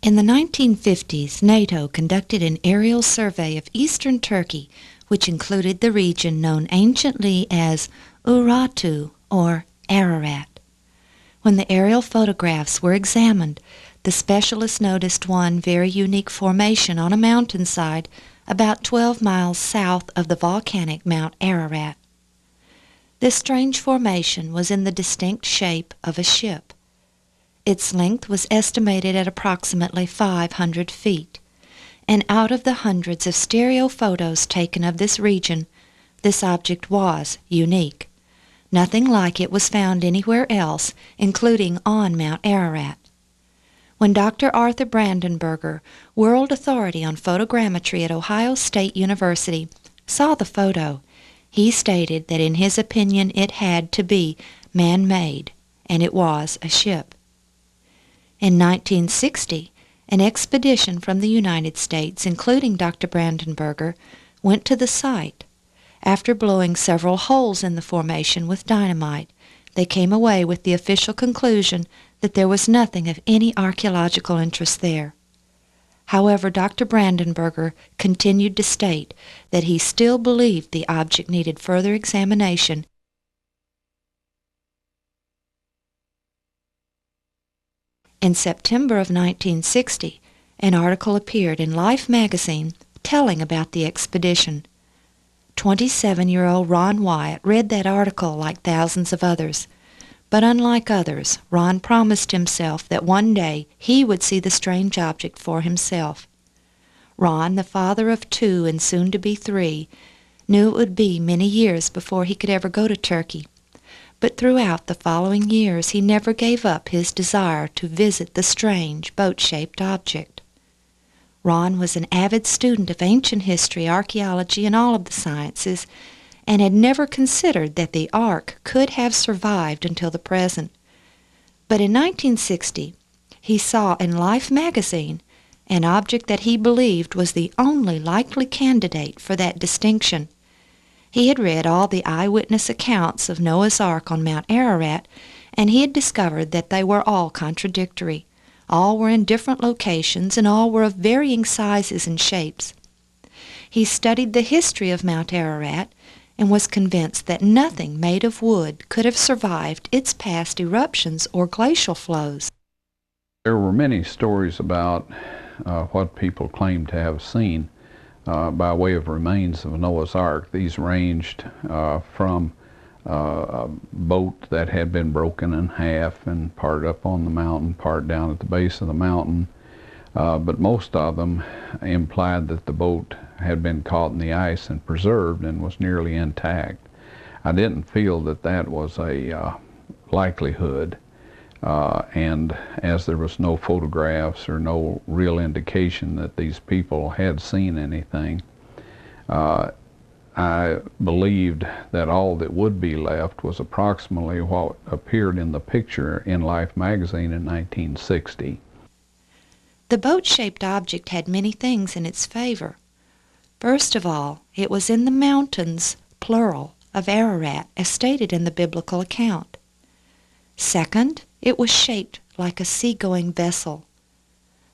In the 1950s, NATO conducted an aerial survey of eastern Turkey, which included the region known anciently as Urartu or Ararat. When the aerial photographs were examined, the specialists noticed one very unique formation on a mountainside about 12 miles south of the volcanic Mount Ararat. This strange formation was in the distinct shape of a ship. Its length was estimated at approximately 500 feet, and out of the hundreds of stereo photos taken of this region, this object was unique. Nothing like it was found anywhere else, including on Mount Ararat. When Dr. Arthur Brandenberger, world authority on photogrammetry at Ohio State University, saw the photo, he stated that in his opinion it had to be man-made, and it was a ship. In 1960, an expedition from the United States, including Dr. Brandenberger, went to the site. After blowing several holes in the formation with dynamite, they came away with the official conclusion that there was nothing of any archaeological interest there. However, Dr. Brandenberger continued to state that he still believed the object needed further examination. In September of 1960, an article appeared in Life magazine telling about the expedition. 27-year-old Ron Wyatt read that article like thousands of others. But unlike others, Ron promised himself that one day he would see the strange object for himself. Ron, the father of 2 and soon to be 3, knew it would be many years before he could ever go to Turkey. But throughout the following years he never gave up his desire to visit the strange boat-shaped object. Ron was an avid student of ancient history, archaeology, and all of the sciences, and had never considered that the Ark could have survived until the present. But in 1960, he saw in Life magazine an object that he believed was the only likely candidate for that distinction. He had read all the eyewitness accounts of Noah's Ark on Mount Ararat, and he had discovered that they were all contradictory. All were in different locations, and all were of varying sizes and shapes. He studied the history of Mount Ararat and was convinced that nothing made of wood could have survived its past eruptions or glacial flows. There were many stories about what people claimed to have seen by way of remains of Noah's Ark. These ranged from a boat that had been broken in half and part up on the mountain, part down at the base of the mountain, but most of them implied that the boat had been caught in the ice and preserved and was nearly intact. I didn't feel that that was a likelihood, and as there was no photographs or no real indication that these people had seen anything, I believed that all that would be left was approximately what appeared in the picture in Life magazine in 1960. The boat-shaped object had many things in its favor. First of all, it was in the mountains, plural, of Ararat, as stated in the biblical account. Second, it was shaped like a seagoing vessel.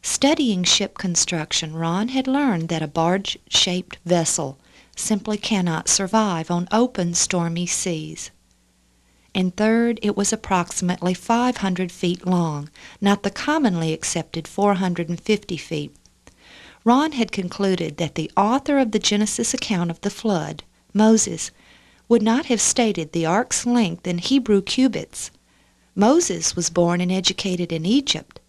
Studying ship construction, Ron had learned that a barge-shaped vessel simply cannot survive on open, stormy seas. And third, it was approximately 500 feet long, not the commonly accepted 450 feet. Ron had concluded that the author of the Genesis account of the flood, Moses, would not have stated the ark's length in Hebrew cubits. Moses was born and educated in Egypt.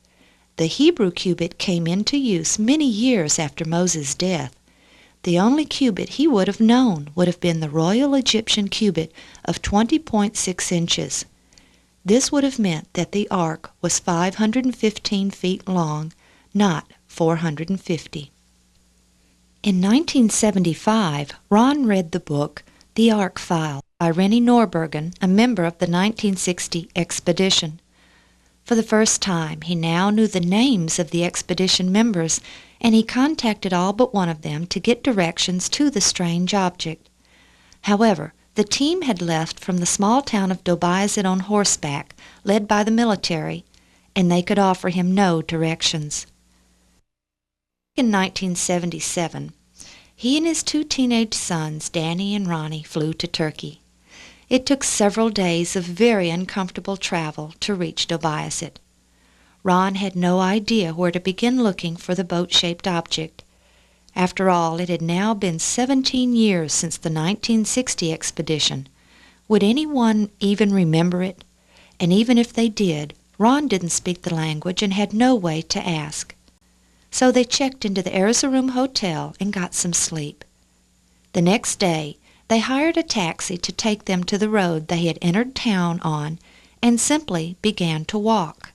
The Hebrew cubit came into use many years after Moses' death. The only cubit he would have known would have been the Royal Egyptian cubit of 20.6 inches. This would have meant that the ark was 515 feet long, not 450. In 1975, Ron read the book The Ark File by Rennie Norbergen, a member of the 1960 expedition. For the first time, he now knew the names of the expedition members, and he contacted all but one of them to get directions to the strange object. However, the team had left from the small town of Dobizet on horseback, led by the military, and they could offer him no directions. In 1977, he and his two teenage sons, Danny and Ronnie, flew to Turkey. It took several days of very uncomfortable travel to reach Dobayacet. Ron had no idea where to begin looking for the boat-shaped object. After all, it had now been 17 years since the 1960 expedition. Would anyone even remember it? And even if they did, Ron didn't speak the language and had no way to ask. So they checked into the Erzurum Hotel and got some sleep. The next day, they hired a taxi to take them to the road they had entered town on and simply began to walk.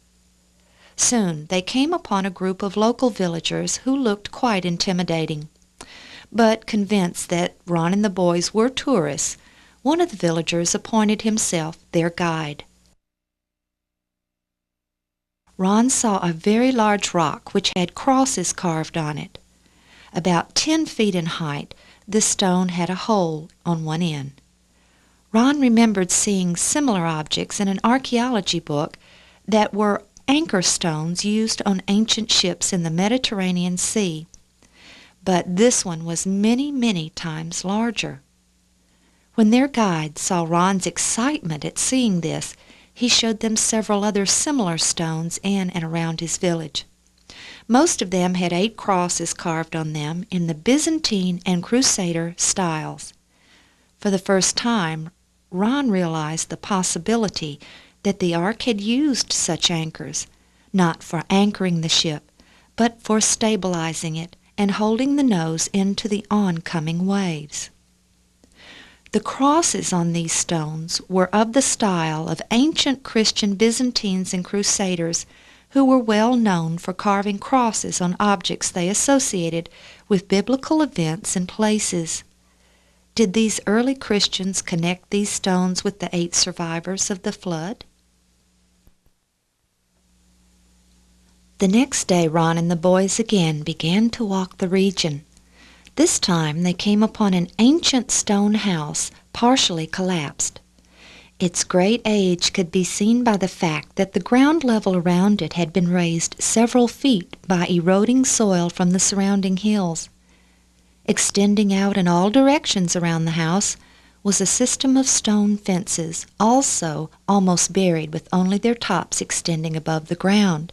Soon they came upon a group of local villagers who looked quite intimidating. But convinced that Ron and the boys were tourists, one of the villagers appointed himself their guide. Ron saw a very large rock which had crosses carved on it. About 10 feet in height, this stone had a hole on one end. Ron remembered seeing similar objects in an archaeology book that were anchor stones used on ancient ships in the Mediterranean Sea. But this one was many, many times larger. When their guide saw Ron's excitement at seeing this, he showed them several other similar stones in and around his village. Most of them had 8 crosses carved on them in the Byzantine and Crusader styles. For the first time, Ron realized the possibility that the Ark had used such anchors, not for anchoring the ship, but for stabilizing it and holding the nose into the oncoming waves. The crosses on these stones were of the style of ancient Christian Byzantines and Crusaders who were well known for carving crosses on objects they associated with biblical events and places. Did these early Christians connect these stones with the 8 survivors of the flood? The next day Ron and the boys again began to walk the region. This time they came upon an ancient stone house, partially collapsed. Its great age could be seen by the fact that the ground level around it had been raised several feet by eroding soil from the surrounding hills. Extending out in all directions around the house was a system of stone fences, also almost buried with only their tops extending above the ground.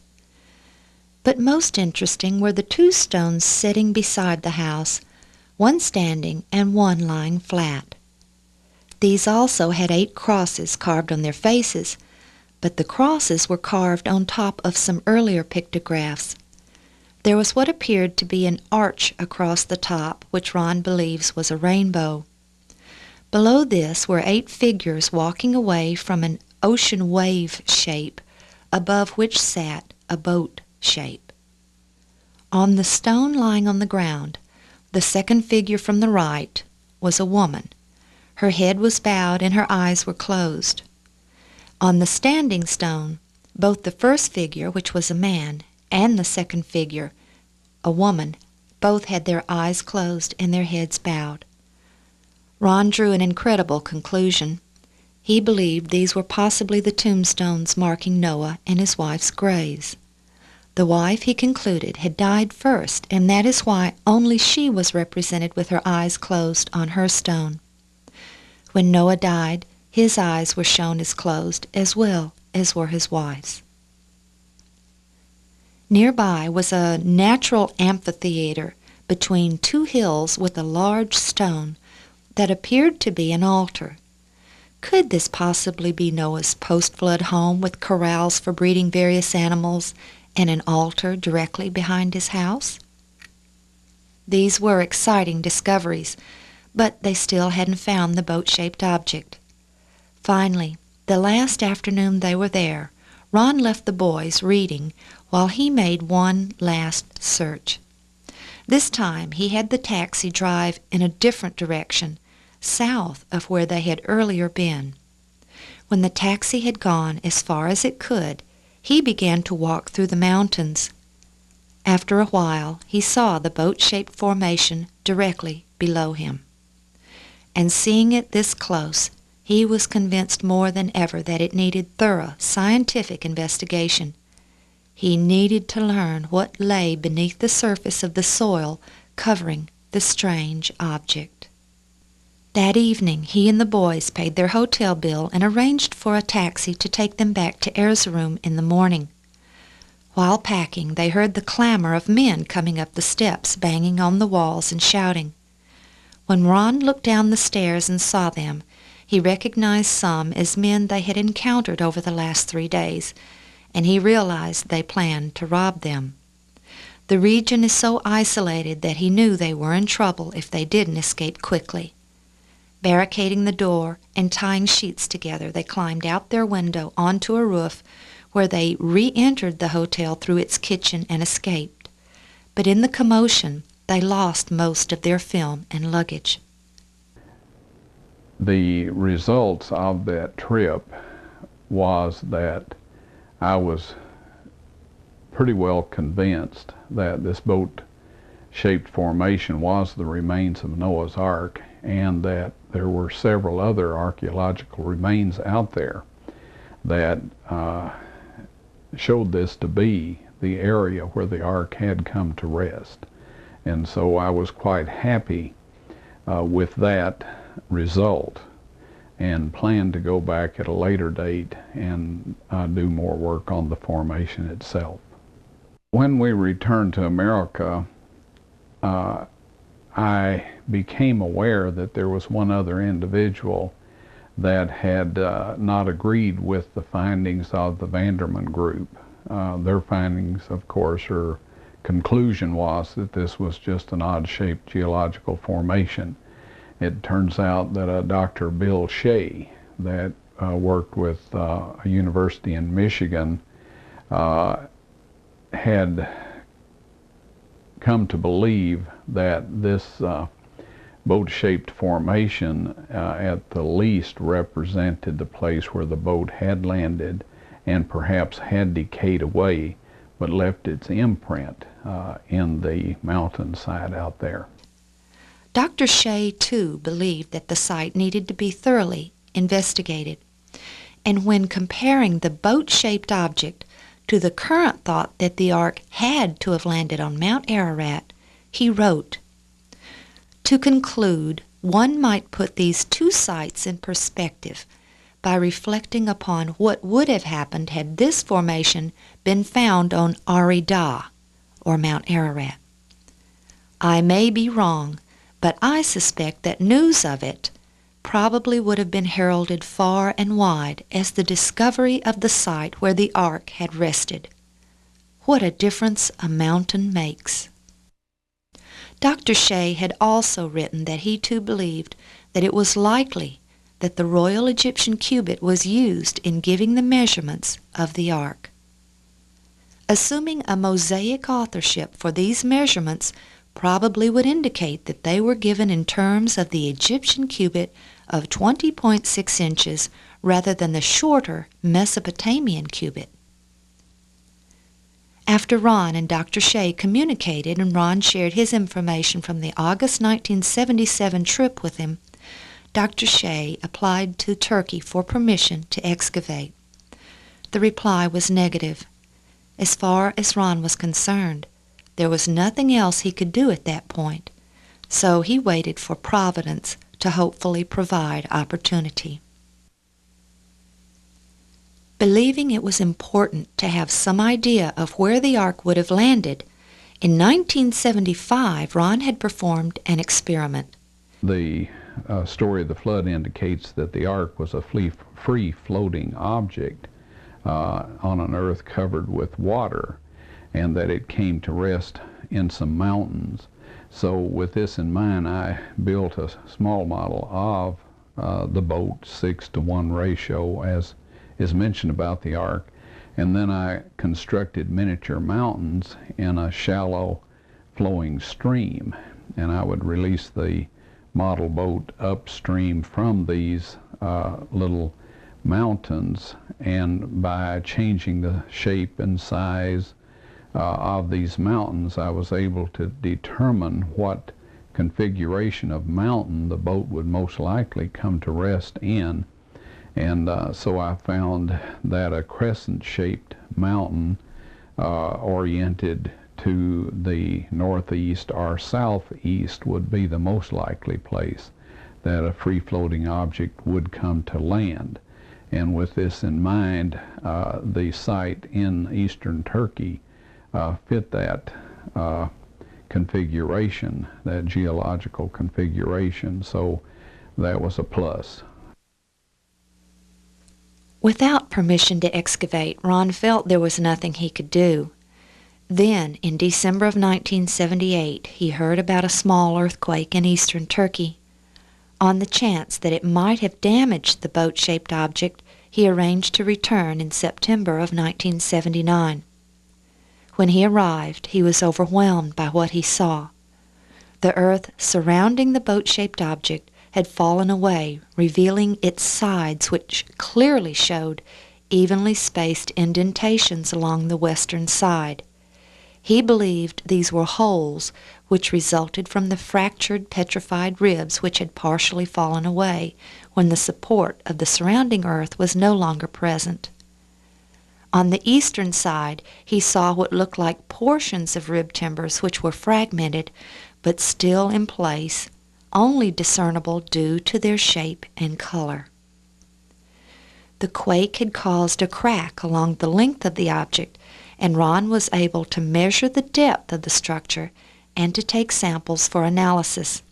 But most interesting were the 2 stones sitting beside the house, one standing and one lying flat. These also had 8 crosses carved on their faces, but the crosses were carved on top of some earlier pictographs. There was what appeared to be an arch across the top, which Ron believes was a rainbow. Below this were 8 figures walking away from an ocean wave shape, above which sat a boat shape. On the stone lying on the ground, the second figure from the right was a woman. Her head was bowed and her eyes were closed. On the standing stone, both the first figure, which was a man, and the second figure, a woman, both had their eyes closed and their heads bowed. Ron drew an incredible conclusion. He believed these were possibly the tombstones marking Noah and his wife's graves. The wife, he concluded, had died first, and that is why only she was represented with her eyes closed on her stone. When Noah died, his eyes were shown as closed as well as were his wife's. Nearby was a natural amphitheater between 2 hills with a large stone that appeared to be an altar. Could this possibly be Noah's post-flood home with corrals for breeding various animals and an altar directly behind his house? These were exciting discoveries, but they still hadn't found the boat-shaped object. Finally, the last afternoon they were there, Ron left the boys reading while he made one last search. This time he had the taxi drive in a different direction, south of where they had earlier been. When the taxi had gone as far as it could, he began to walk through the mountains. After a while, he saw the boat-shaped formation directly below him. And seeing it this close, he was convinced more than ever that it needed thorough scientific investigation. He needed to learn what lay beneath the surface of the soil covering the strange object. That evening, he and the boys paid their hotel bill and arranged for a taxi to take them back to Erzurum in the morning. While packing, they heard the clamor of men coming up the steps, banging on the walls and shouting. When Ron looked down the stairs and saw them, he recognized some as men they had encountered over the last 3 days, and he realized they planned to rob them. The region is so isolated that he knew they were in trouble if they didn't escape quickly. Barricading the door and tying sheets together, they climbed out their window onto a roof where they re-entered the hotel through its kitchen and escaped. But in the commotion, they lost most of their film and luggage. The results of that trip was that I was pretty well convinced that this boat-shaped formation was the remains of Noah's Ark, and that there were several other archaeological remains out there that showed this to be the area where the Ark had come to rest. And so I was quite happy with that result and planned to go back at a later date and do more work on the formation itself. When we returned to America, I became aware that there was one other individual that had not agreed with the findings of the Vanderman group. Their findings, of course, or conclusion was that this was just an odd-shaped geological formation. It turns out that Dr. Bill Shea, that worked with a university in Michigan, had come to believe that this boat-shaped formation at the least represented the place where the boat had landed and perhaps had decayed away, but left its imprint in the mountainside out there. Dr. Shea, too, believed that the site needed to be thoroughly investigated, and when comparing the boat-shaped object to the current thought that the Ark had to have landed on Mount Ararat, he wrote, "To conclude, one might put these two sites in perspective by reflecting upon what would have happened had this formation been found on Arida, or Mount Ararat. I may be wrong, but I suspect that news of it probably would have been heralded far and wide as the discovery of the site where the Ark had rested. What a difference a mountain makes." Dr. Shea had also written that he too believed that it was likely that the Royal Egyptian cubit was used in giving the measurements of the Ark. Assuming a Mosaic authorship for these measurements probably would indicate that they were given in terms of the Egyptian cubit of 20.6 inches rather than the shorter Mesopotamian cubit. After Ron and Dr. Shea communicated and Ron shared his information from the August 1977 trip with him, Dr. Shea applied to Turkey for permission to excavate. The reply was negative. As far as Ron was concerned, there was nothing else he could do at that point, so he waited for Providence to hopefully provide opportunity. Believing it was important to have some idea of where the Ark would have landed, in 1975 Ron had performed an experiment. The story of the flood indicates that the Ark was a free-floating object on an earth covered with water, and that it came to rest in some mountains. So with this in mind, I built a small model of the boat, 6-to-1 ratio, as is mentioned about the Ark, and then I constructed miniature mountains in a shallow flowing stream, and I would release the model boat upstream from these little mountains, and by changing the shape and size of these mountains, I was able to determine what configuration of mountain the boat would most likely come to rest in. And so I found that a crescent-shaped mountain oriented to the northeast or southeast would be the most likely place that a free-floating object would come to land. And with this in mind, the site in eastern Turkey fit that configuration, that geological configuration, so that was a plus. Without permission to excavate, Ron felt there was nothing he could do. Then, in December of 1978, he heard about a small earthquake in eastern Turkey. On the chance that it might have damaged the boat-shaped object, he arranged to return in September of 1979. When he arrived, he was overwhelmed by what he saw. The earth surrounding the boat-shaped object had fallen away, revealing its sides, which clearly showed evenly spaced indentations along the western side. He believed these were holes which resulted from the fractured petrified ribs which had partially fallen away when the support of the surrounding earth was no longer present. On the eastern side, he saw what looked like portions of rib timbers which were fragmented but still in place, only discernible due to their shape and color. The quake had caused a crack along the length of the object, and Ron was able to measure the depth of the structure and to take samples for analysis.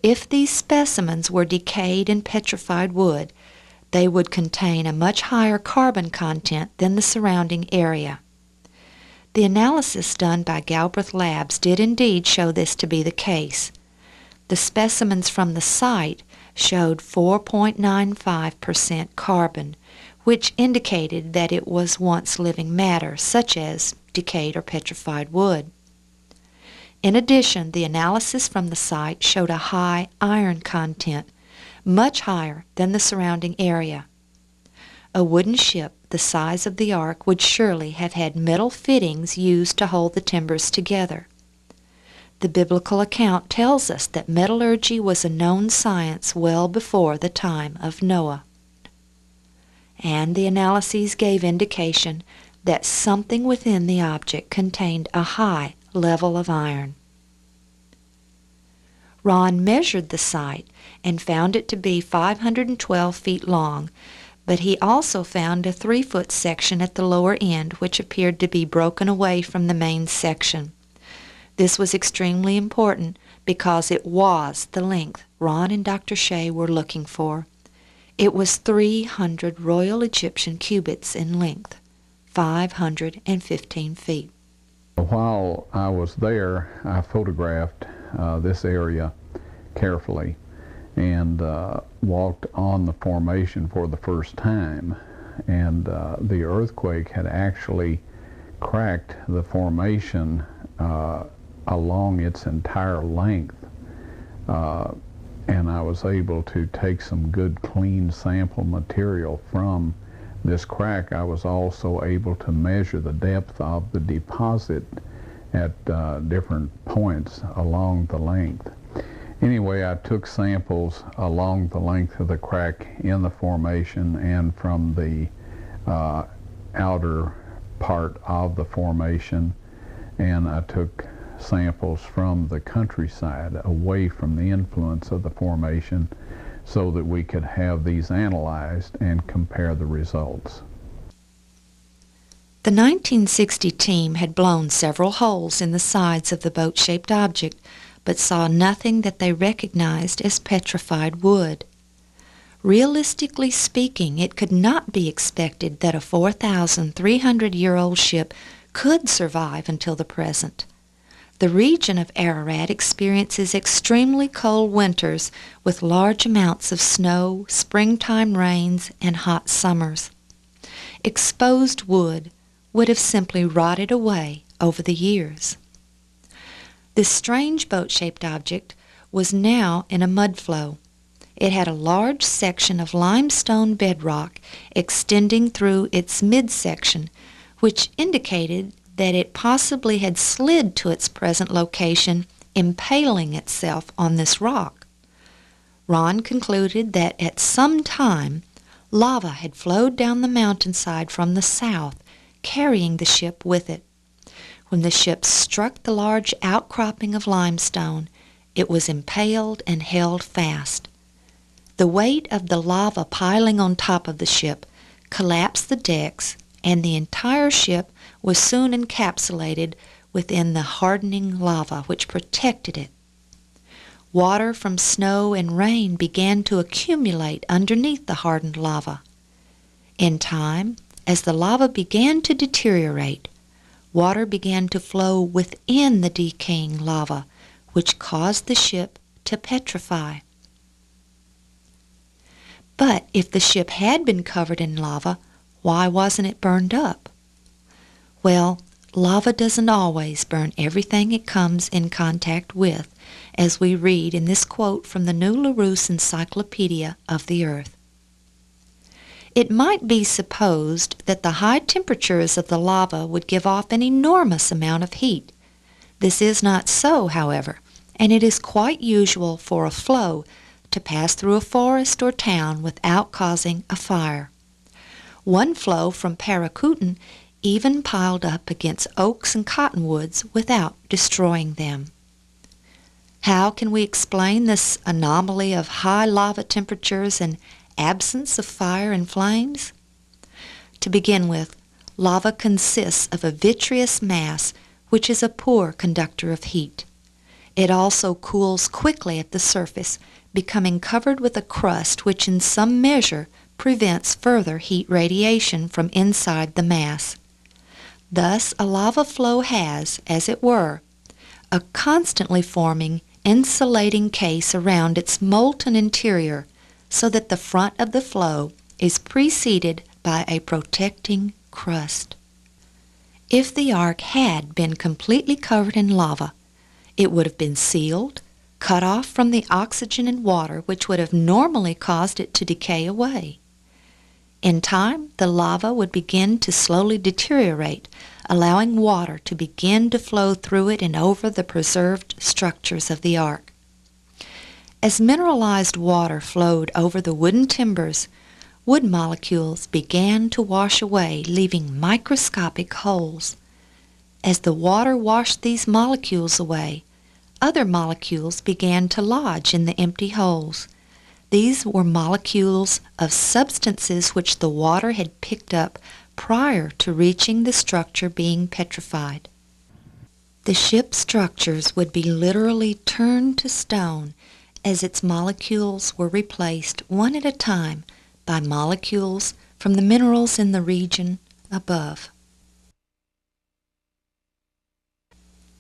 If these specimens were decayed and petrified wood, they would contain a much higher carbon content than the surrounding area. The analysis done by Galbraith Labs did indeed show this to be the case. The specimens from the site showed 4.95% carbon, which indicated that it was once living matter, such as decayed or petrified wood. In addition, the analysis from the site showed a high iron content, much higher than the surrounding area. A wooden ship the size of the Ark would surely have had metal fittings used to hold the timbers together. The biblical account tells us that metallurgy was a known science well before the time of Noah. And the analyses gave indication that something within the object contained a high level of iron. Ron measured the site and found it to be 512 feet long, but he also found a 3-foot section at the lower end which appeared to be broken away from the main section. This was extremely important because it was the length Ron and Dr. Shea were looking for. It was 300 Royal Egyptian cubits in length, 515 feet. While I was there, I photographed this area carefully and walked on the formation for the first time. And the earthquake had actually cracked the formation along its entire length. And I was able to take some good clean sample material from this crack. I was also able to measure the depth of the deposit at different points along the length. Anyway, I took samples along the length of the crack in the formation and from the outer part of the formation, and I took samples from the countryside away from the influence of the formation so that we could have these analyzed and compare the results. The 1960 team had blown several holes in the sides of the boat-shaped object, but saw nothing that they recognized as petrified wood. Realistically speaking, it could not be expected that a 4,300-year-old ship could survive until the present. The region of Ararat experiences extremely cold winters with large amounts of snow, springtime rains, and hot summers. Exposed wood would have simply rotted away over the years. This strange boat-shaped object was now in a mudflow. It had a large section of limestone bedrock extending through its midsection, which indicated that it possibly had slid to its present location, impaling itself on this rock. Ron concluded that at some time lava had flowed down the mountainside from the south, carrying the ship with it. When the ship struck the large outcropping of limestone, it was impaled and held fast. The weight of the lava piling on top of the ship collapsed the decks, and the entire ship was soon encapsulated within the hardening lava which protected it. Water from snow and rain began to accumulate underneath the hardened lava. In time, as the lava began to deteriorate, water began to flow within the decaying lava, which caused the ship to petrify. But if the ship had been covered in lava, why wasn't it burned up? Well, lava doesn't always burn everything it comes in contact with, as we read in this quote from the New Larousse Encyclopedia of the Earth. It might be supposed that the high temperatures of the lava would give off an enormous amount of heat. This is not so, however, and it is quite usual for a flow to pass through a forest or town without causing a fire. One flow from Paracutin even piled up against oaks and cottonwoods without destroying them. How can we explain this anomaly of high lava temperatures and absence of fire and flames? To begin with, lava consists of a vitreous mass which is a poor conductor of heat. It also cools quickly at the surface, becoming covered with a crust which in some measure prevents further heat radiation from inside the mass. Thus, a lava flow has, as it were, a constantly forming insulating case around its molten interior, so that the front of the flow is preceded by a protecting crust. If the ark had been completely covered in lava, it would have been sealed, cut off from the oxygen and water which would have normally caused it to decay away. In time, the lava would begin to slowly deteriorate, allowing water to begin to flow through it and over the preserved structures of the ark. As mineralized water flowed over the wooden timbers, wood molecules began to wash away, leaving microscopic holes. As the water washed these molecules away, other molecules began to lodge in the empty holes. These were molecules of substances which the water had picked up prior to reaching the structure being petrified. The ship's structures would be literally turned to stone as its molecules were replaced one at a time by molecules from the minerals in the region above.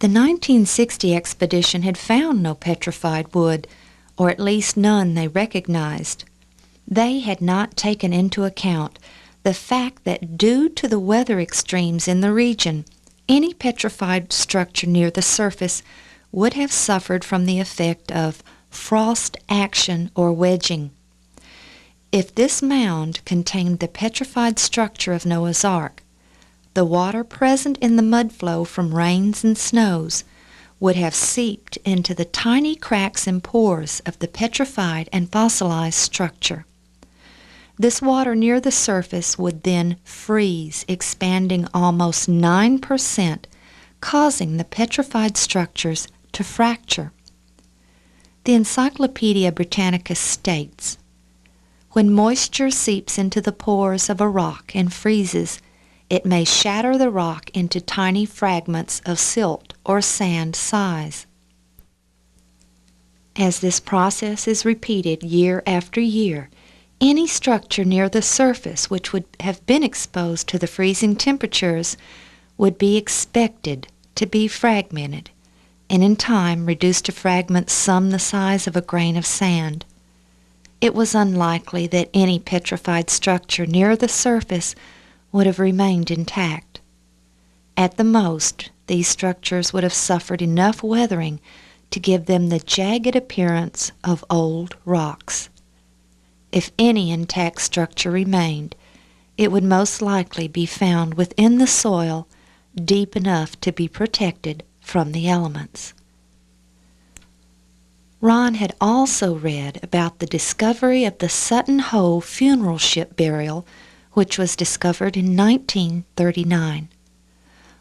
The 1960 expedition had found no petrified wood, or at least none they recognized. They had not taken into account the fact that due to the weather extremes in the region, any petrified structure near the surface would have suffered from the effect of frost action or wedging. If this mound contained the petrified structure of Noah's Ark, the water present in the mud flow from rains and snows would have seeped into the tiny cracks and pores of the petrified and fossilized structure. This water near the surface would then freeze, expanding almost 9%, causing the petrified structures to fracture. The Encyclopedia Britannica states, "When moisture seeps into the pores of a rock and freezes, it may shatter the rock into tiny fragments of silt or sand size. As this process is repeated year after year, any structure near the surface which would have been exposed to the freezing temperatures would be expected to be fragmented, and in time reduced to fragments some the size of a grain of sand. It was unlikely that any petrified structure near the surface would have remained intact. At the most, these structures would have suffered enough weathering to give them the jagged appearance of old rocks. If any intact structure remained, it would most likely be found within the soil deep enough to be protected from the elements." Ron had also read about the discovery of the Sutton Hoo funeral ship burial, which was discovered in 1939.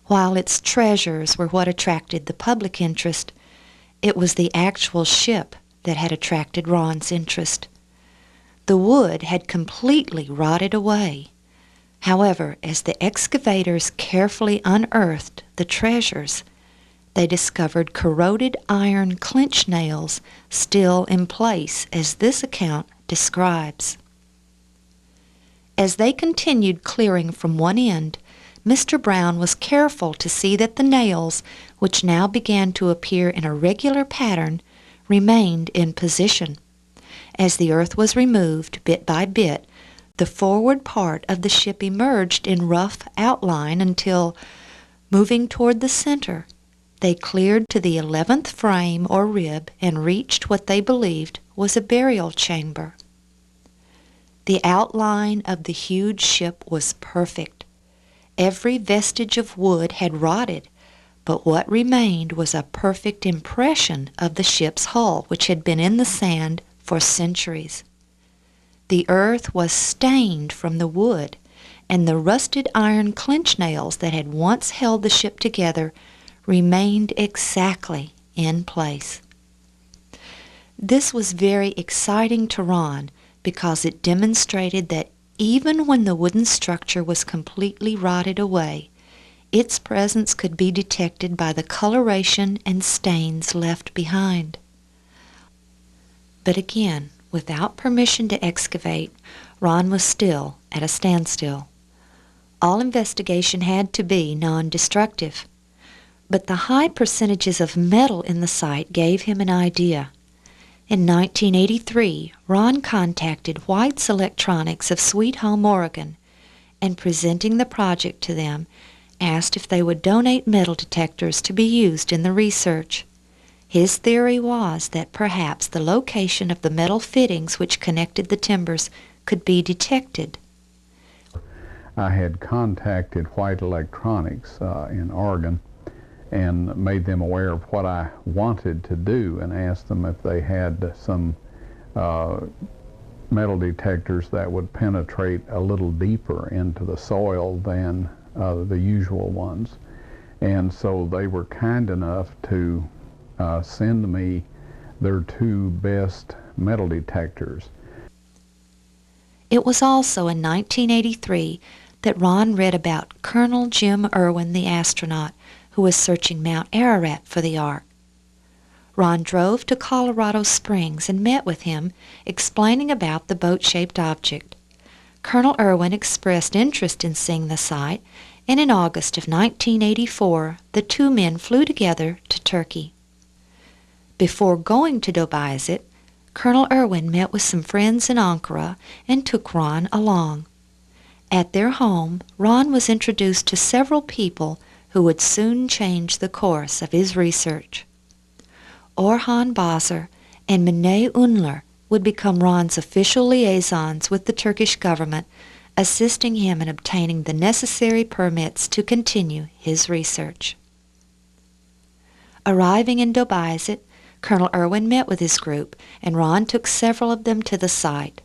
While its treasures were what attracted the public interest, it was the actual ship that had attracted Ron's interest. The wood had completely rotted away. However, as the excavators carefully unearthed the treasures, they discovered corroded iron clinch nails still in place, as this account describes. As they continued clearing from one end, Mr. Brown was careful to see that the nails, which now began to appear in a regular pattern, remained in position. As the earth was removed bit by bit, the forward part of the ship emerged in rough outline until, moving toward the center, they cleared to the 11th frame or rib and reached what they believed was a burial chamber. The outline of the huge ship was perfect. Every vestige of wood had rotted, but what remained was a perfect impression of the ship's hull, which had been in the sand for centuries. The earth was stained from the wood, and the rusted iron clinch nails that had once held the ship together remained exactly in place. This was very exciting to Ron because it demonstrated that even when the wooden structure was completely rotted away, its presence could be detected by the coloration and stains left behind. But again, without permission to excavate, Ron was still at a standstill. All investigation had to be non-destructive. But the high percentages of metal in the site gave him an idea. In 1983, Ron contacted White's Electronics of Sweet Home, Oregon, and presenting the project to them, asked if they would donate metal detectors to be used in the research. His theory was that perhaps the location of the metal fittings which connected the timbers could be detected. I had contacted White Electronics in Oregon and made them aware of what I wanted to do and asked them if they had some metal detectors that would penetrate a little deeper into the soil than the usual ones. And so they were kind enough to send me their two best metal detectors. It was also in 1983 that Ron read about Colonel Jim Irwin, the astronaut, who was searching Mount Ararat for the Ark. Ron drove to Colorado Springs and met with him, explaining about the boat-shaped object. Colonel Irwin expressed interest in seeing the site, and in August of 1984, the two men flew together to Turkey. Before going to Dobizet, Colonel Irwin met with some friends in Ankara and took Ron along. At their home, Ron was introduced to several people who would soon change the course of his research. Orhan Bazar and Mine Unler would become Ron's official liaisons with the Turkish government, assisting him in obtaining the necessary permits to continue his research. Arriving in Dobizet, Colonel Irwin met with his group, and Ron took several of them to the site.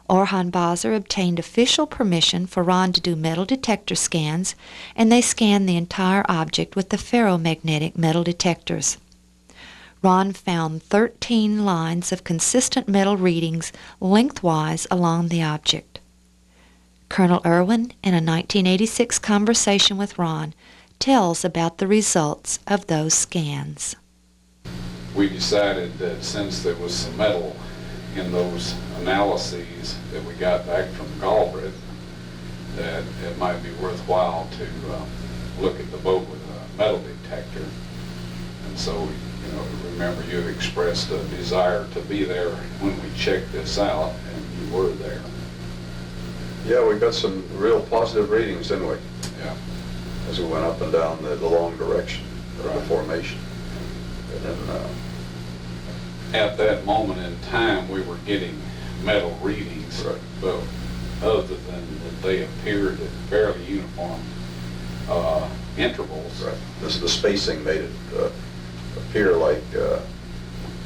Orhan Bazar obtained official permission for Ron to do metal detector scans, and they scanned the entire object with the ferromagnetic metal detectors. Ron found 13 lines of consistent metal readings lengthwise along the object. Colonel Irwin, in a 1986 conversation with Ron, tells about the results of those scans. We decided that since there was some metal in those analyses that we got back from Galbraith, that it might be worthwhile to look at the boat with a metal detector. And so, remember you expressed a desire to be there when we checked this out, and you were there. Yeah, we got some real positive readings, didn't we? Yeah. As we went up and down the long direction of the formation. And then, at that moment in time, we were getting metal readings, right. But other than that they appeared at fairly uniform intervals. right. The spacing made it appear like,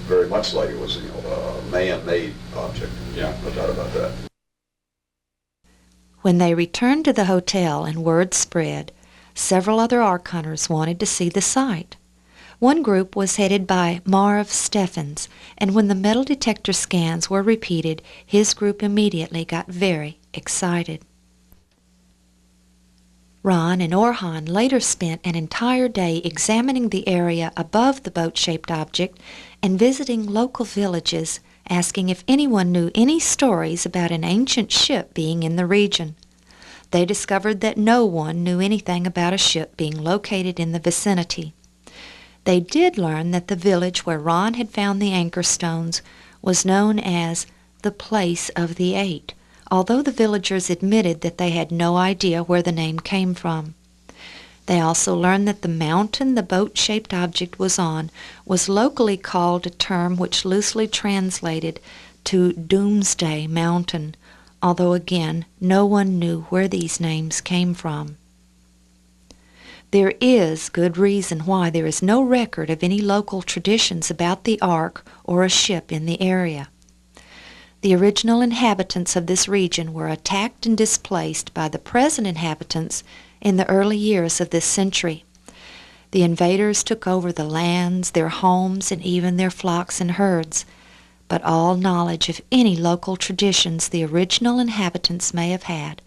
very much like it was, a man-made object. Yeah. No doubt about that. When they returned to the hotel and word spread, several other Ark hunters wanted to see the site. One group was headed by Marv Steffens, and when the metal detector scans were repeated, his group immediately got very excited. Ron and Orhan later spent an entire day examining the area above the boat-shaped object and visiting local villages, asking if anyone knew any stories about an ancient ship being in the region. They discovered that no one knew anything about a ship being located in the vicinity. They did learn that the village where Ron had found the anchor stones was known as the Place of the Eight, although the villagers admitted that they had no idea where the name came from. They also learned that the mountain the boat-shaped object was on was locally called a term which loosely translated to Doomsday Mountain, although again no one knew where these names came from. There is good reason why there is no record of any local traditions about the Ark or a ship in the area. The original inhabitants of this region were attacked and displaced by the present inhabitants in the early years of this century. The invaders took over the lands, their homes, and even their flocks and herds, but all knowledge of any local traditions the original inhabitants may have had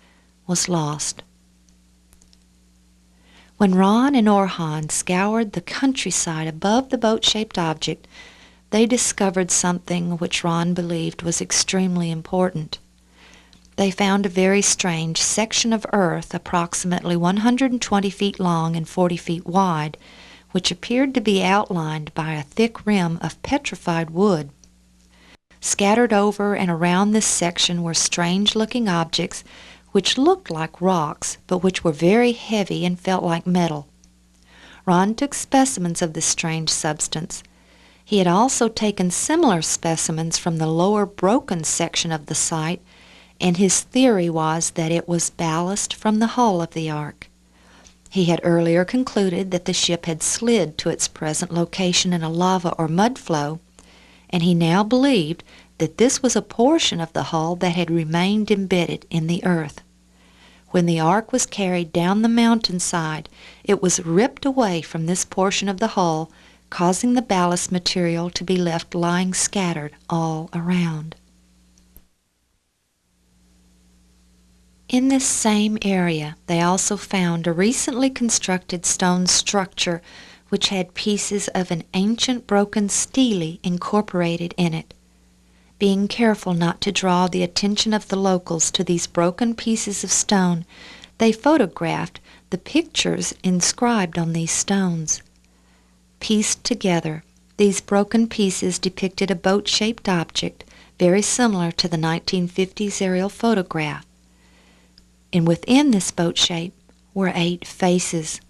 was lost. When Ron and Orhan scoured the countryside above the boat-shaped object, they discovered something which Ron believed was extremely important. They found a very strange section of earth approximately 120 feet long and 40 feet wide, which appeared to be outlined by a thick rim of petrified wood. Scattered over and around this section were strange-looking objects which looked like rocks, but which were very heavy and felt like metal. Ron took specimens of this strange substance. He had also taken similar specimens from the lower broken section of the site, and his theory was that it was ballast from the hull of the Ark. He had earlier concluded that the ship had slid to its present location in a lava or mud flow, and he now believed that this was a portion of the hull that had remained embedded in the earth. When the Ark was carried down the mountainside, it was ripped away from this portion of the hull, causing the ballast material to be left lying scattered all around. In this same area, they also found a recently constructed stone structure which had pieces of an ancient broken stele incorporated in it. Being careful not to draw the attention of the locals to these broken pieces of stone, they photographed the pictures inscribed on these stones. Pieced together, these broken pieces depicted a boat-shaped object very similar to the 1950s aerial photograph. And within this boat shape were 8 faces.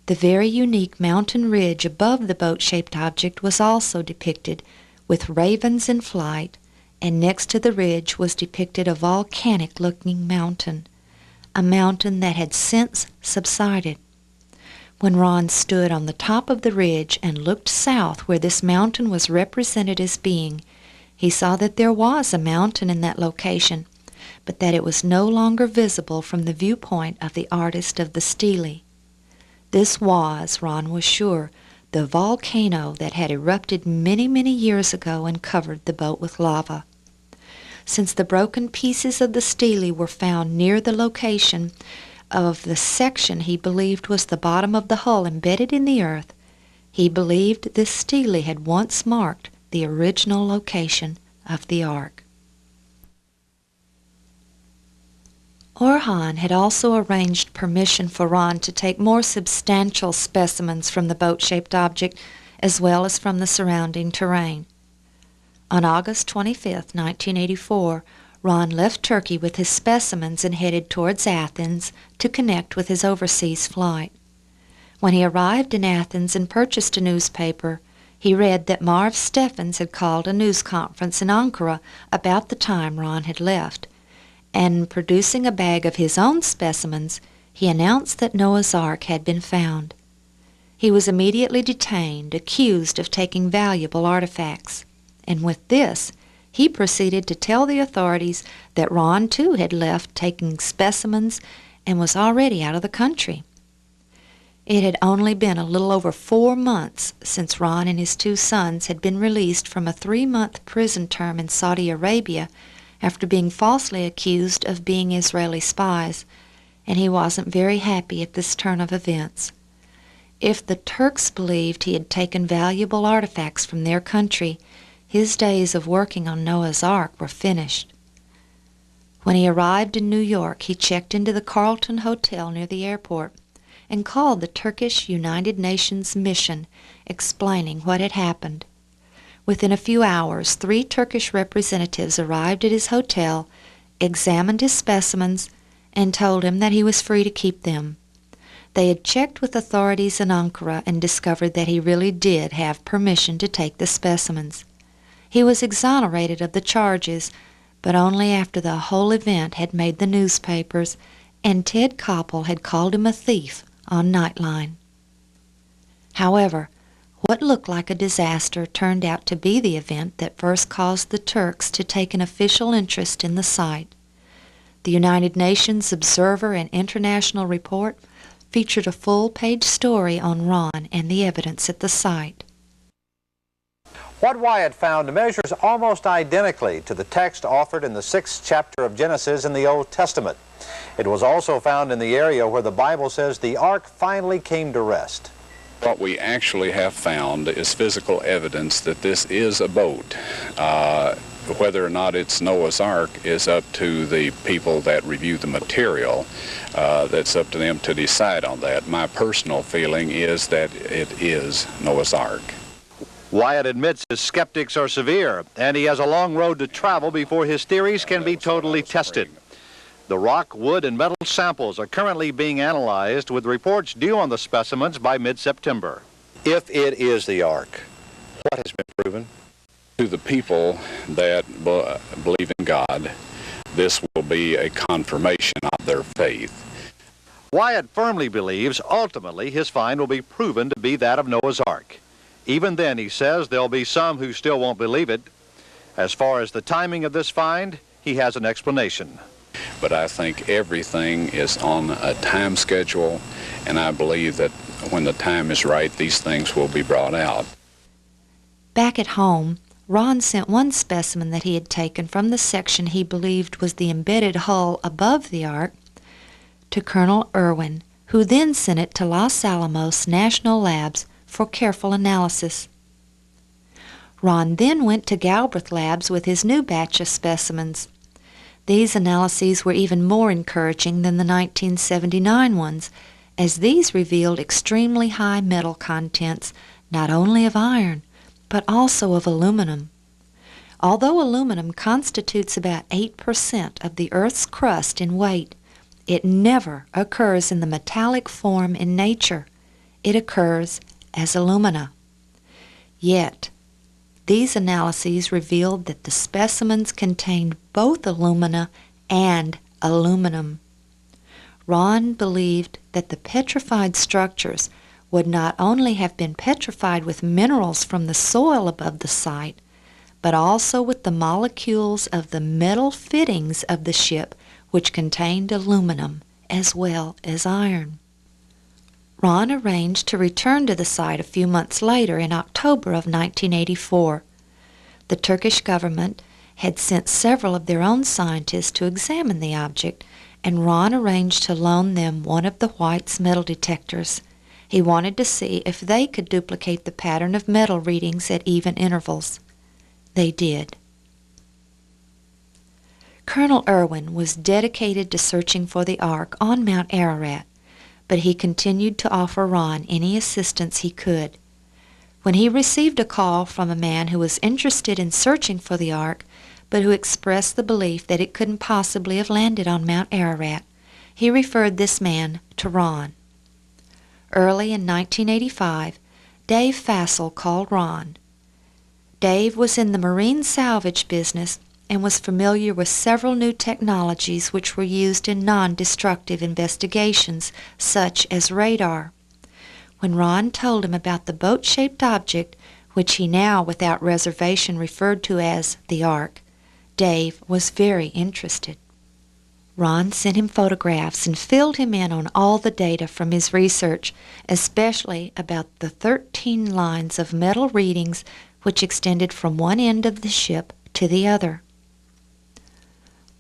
The very unique mountain ridge above the boat-shaped object was also depicted, with ravens in flight, and next to the ridge was depicted a volcanic-looking mountain, a mountain that had since subsided. When Ron stood on the top of the ridge and looked south where this mountain was represented as being, he saw that there was a mountain in that location, but that it was no longer visible from the viewpoint of the artist of the stele. This was, Ron was sure, the volcano that had erupted many, many years ago and covered the boat with lava. Since the broken pieces of the stele were found near the location of the section he believed was the bottom of the hull embedded in the earth, he believed this stele had once marked the original location of the Ark. Orhan had also arranged permission for Ron to take more substantial specimens from the boat-shaped object as well as from the surrounding terrain. On August 25, 1984, Ron left Turkey with his specimens and headed towards Athens to connect with his overseas flight. When he arrived in Athens and purchased a newspaper, he read that Marv Steffens had called a news conference in Ankara about the time Ron had left, and producing a bag of his own specimens, he announced that Noah's Ark had been found. He was immediately detained, accused of taking valuable artifacts, and with this, He proceeded to tell the authorities that Ron, too, had left taking specimens and was already out of the country. It had only been a little over 4 months since Ron and his 2 sons had been released from a 3-month prison term in Saudi Arabia after being falsely accused of being Israeli spies, and he wasn't very happy at this turn of events. If the Turks believed he had taken valuable artifacts from their country, his days of working on Noah's Ark were finished. When he arrived in New York, he checked into the Carlton Hotel near the airport and called the Turkish United Nations mission, explaining what had happened. Within a few hours, 3 Turkish representatives arrived at his hotel, examined his specimens, and told him that he was free to keep them. They had checked with authorities in Ankara and discovered that he really did have permission to take the specimens. He was exonerated of the charges, but only after the whole event had made the newspapers and Ted Koppel had called him a thief on Nightline. However, what looked like a disaster turned out to be the event that first caused the Turks to take an official interest in the site. The United Nations Observer and International Report featured a full-page story on Ron and the evidence at the site. What Wyatt found measures almost identically to the text offered in the 6th chapter of Genesis in the Old Testament. It was also found in the area where the Bible says the ark finally came to rest. What we actually have found is physical evidence that this is a boat. Whether or not it's Noah's Ark is up to the people that review the material. That's up to them to decide on that. My personal feeling is that it is Noah's Ark. Wyatt admits his skeptics are severe, and he has a long road to travel before his theories can be totally tested. The rock, wood, and metal samples are currently being analyzed, with reports due on the specimens by mid-September. If it is the ark, what has been proven? To the people that believe in God, this will be a confirmation of their faith. Wyatt firmly believes ultimately his find will be proven to be that of Noah's Ark. Even then, he says, there'll be some who still won't believe it. As far as the timing of this find, he has an explanation. But I think everything is on a time schedule, and I believe that when the time is right, these things will be brought out. Back at home, Ron sent one specimen that he had taken from the section he believed was the embedded hull above the ark to Colonel Irwin, who then sent it to Los Alamos National Labs for careful analysis. Ron then went to Galbraith Labs with his new batch of specimens. These analyses were even more encouraging than the 1979 ones, as these revealed extremely high metal contents, not only of iron, but also of aluminum. Although aluminum constitutes about 8% of the Earth's crust in weight, it never occurs in the metallic form in nature. It occurs as alumina. Yet, these analyses revealed that the specimens contained both alumina and aluminum. Ron believed that the petrified structures would not only have been petrified with minerals from the soil above the site, but also with the molecules of the metal fittings of the ship, which contained aluminum as well as iron. Ron arranged to return to the site a few months later in October of 1984. The Turkish government had sent several of their own scientists to examine the object, and Ron arranged to loan them one of the White's metal detectors. He wanted to see if they could duplicate the pattern of metal readings at even intervals. They did. Colonel Irwin was dedicated to searching for the Ark on Mount Ararat, but he continued to offer Ron any assistance he could. When he received a call from a man who was interested in searching for the Ark, but who expressed the belief that it couldn't possibly have landed on Mount Ararat, he referred this man to Ron. Early in 1985, Dave Fassel called Ron. Dave was in the marine salvage business and was familiar with several new technologies which were used in non-destructive investigations, such as radar. When Ron told him about the boat-shaped object which he now without reservation referred to as the Ark, Dave was very interested. Ron sent him photographs and filled him in on all the data from his research, especially about the 13 lines of metal readings which extended from one end of the ship to the other.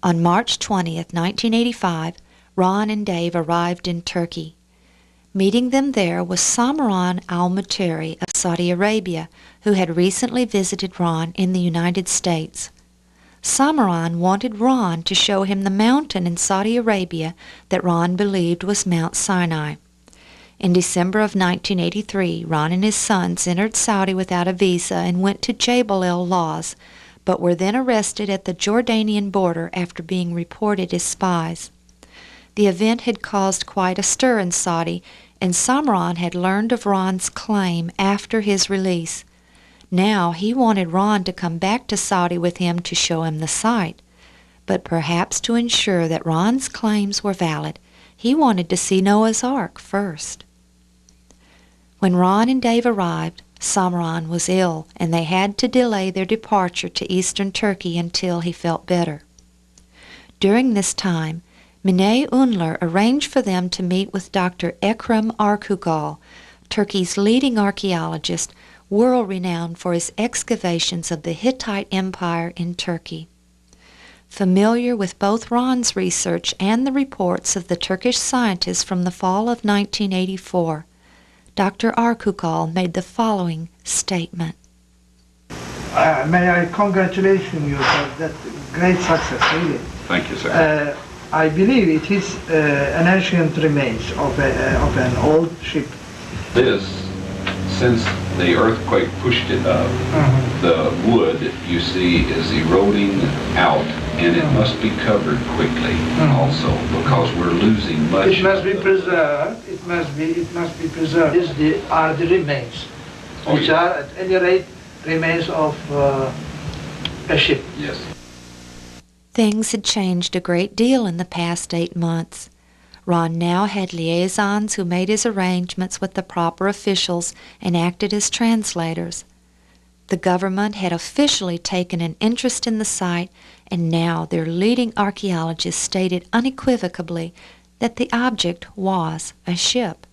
On March 20th, 1985, Ron and Dave arrived in Turkey. Meeting them there was Samran al-Muteri of Saudi Arabia, who had recently visited Ron in the United States. Samran wanted Ron to show him the mountain in Saudi Arabia that Ron believed was Mount Sinai. In December of 1983, Ron and his sons entered Saudi without a visa and went to Jebel el-Lawz, but were then arrested at the Jordanian border after being reported as spies. The event had caused quite a stir in Saudi, and Samran had learned of Ron's claim after his release. Now he wanted Ron to come back to Saudi with him to show him the site, but perhaps to ensure that Ron's claims were valid, he wanted to see Noah's Ark first. When Ron and Dave arrived, Samran was ill, and they had to delay their departure to eastern Turkey until he felt better. During this time, Mine Unler arranged for them to meet with Dr. Ekrem Arkugal, Turkey's leading archaeologist, world-renowned for his excavations of the Hittite Empire in Turkey. Familiar with both Ron's research and the reports of the Turkish scientists from the fall of 1984, Dr. Arkugal made the following statement. May I congratulate you for that great success, really. Thank you, sir. I believe it is an ancient remains of an old ship. This, since the earthquake pushed it up, the wood, you see, is eroding out, and it must be covered quickly also, because we're losing much. It must be preserved. It must be preserved. These are the remains, which are at any rate remains of a ship. Yes. Things had changed a great deal in the past 8 months. Ron now had liaisons who made his arrangements with the proper officials and acted as translators. The government had officially taken an interest in the site, and now their leading archaeologists stated unequivocally that the object was a ship.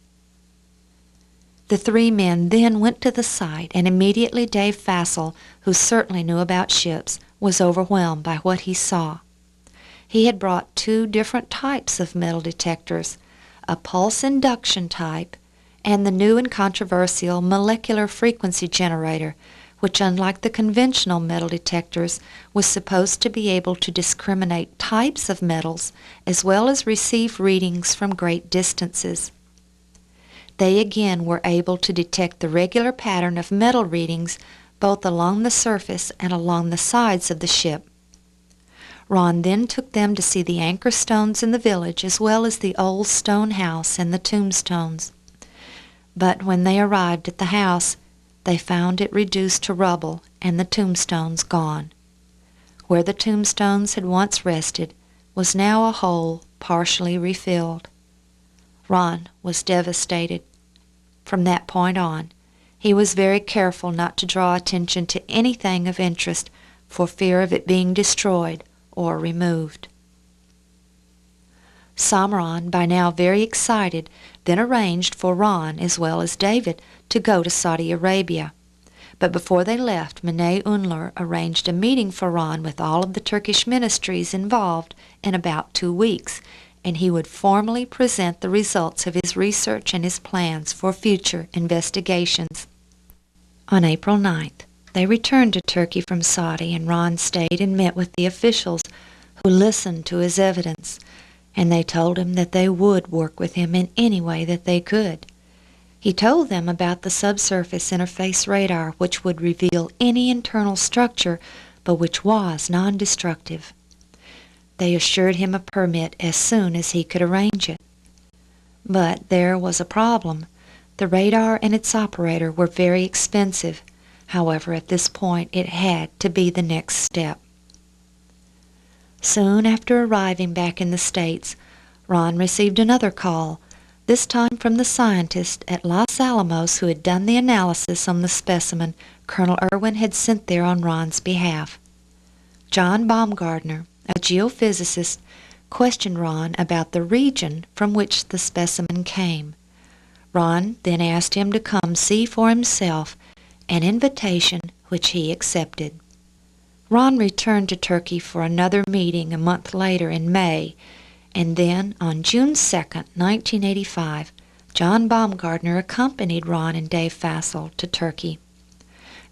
The three men then went to the site, and immediately Dave Fassel, who certainly knew about ships, was overwhelmed by what he saw. He had brought 2 different types of metal detectors, a pulse induction type and the new and controversial molecular frequency generator, which, unlike the conventional metal detectors, was supposed to be able to discriminate types of metals as well as receive readings from great distances. They again were able to detect the regular pattern of metal readings both along the surface and along the sides of the ship. Ron then took them to see the anchor stones in the village as well as the old stone house and the tombstones. But when they arrived at the house, they found it reduced to rubble and the tombstones gone. Where the tombstones had once rested was now a hole partially refilled. Ron was devastated. From that point on, he was very careful not to draw attention to anything of interest for fear of it being destroyed or removed. Samran, by now very excited, then arranged for Ron as well as David to go to Saudi Arabia. But before they left, Mine Unler arranged a meeting for Ron with all of the Turkish ministries involved in about 2 weeks, and he would formally present the results of his research and his plans for future investigations. On April 9th, they returned to Turkey from Saudi, and Ron stayed and met with the officials who listened to his evidence, and they told him that they would work with him in any way that they could. He told them about the subsurface interface radar, which would reveal any internal structure, but which was non-destructive. They assured him a permit as soon as he could arrange it. But there was a problem. The radar and its operator were very expensive. However, at this point, it had to be the next step. Soon after arriving back in the States, Ron received another call, this time from the scientist at Los Alamos who had done the analysis on the specimen Colonel Irwin had sent there on Ron's behalf. John Baumgartner, a geophysicist, questioned Ron about the region from which the specimen came. Ron then asked him to come see for himself, an invitation which he accepted. Ron returned to Turkey for another meeting a month later in May, and then on June 2, 1985, John Baumgartner accompanied Ron and Dave Fassel to Turkey.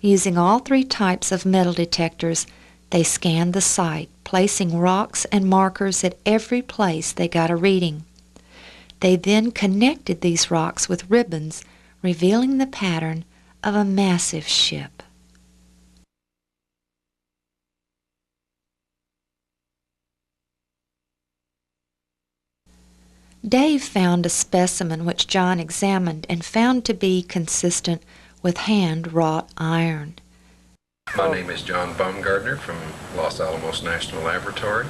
Using all three types of metal detectors, they scanned the site, placing rocks and markers at every place they got a reading. They then connected these rocks with ribbons, revealing the pattern of a massive ship. Dave found a specimen which John examined and found to be consistent with hand-wrought iron. My name is John Baumgartner from Los Alamos National Laboratory.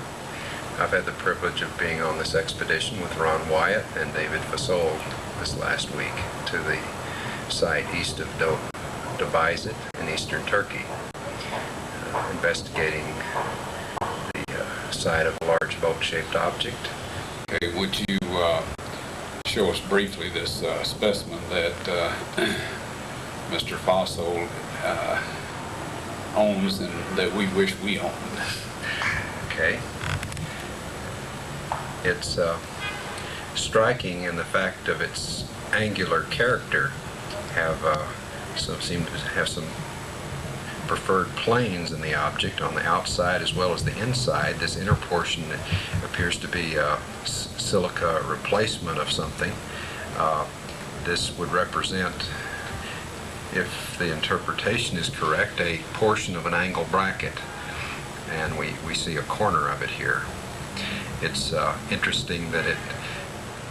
I've had the privilege of being on this expedition with Ron Wyatt and David Fassel this last week to the site east of Dobizet in eastern Turkey, investigating the site of a large boat-shaped object. Okay, would you show us briefly this specimen that Mr. Fassel owns and that we wish we owned? Okay. It's striking in the fact of its angular character. Seem to have some preferred planes in the object on the outside as well as the inside. This inner portion appears to be a silica replacement of something. This would represent, if the interpretation is correct, a portion of an angle bracket, and we see a corner of it here. It's interesting that it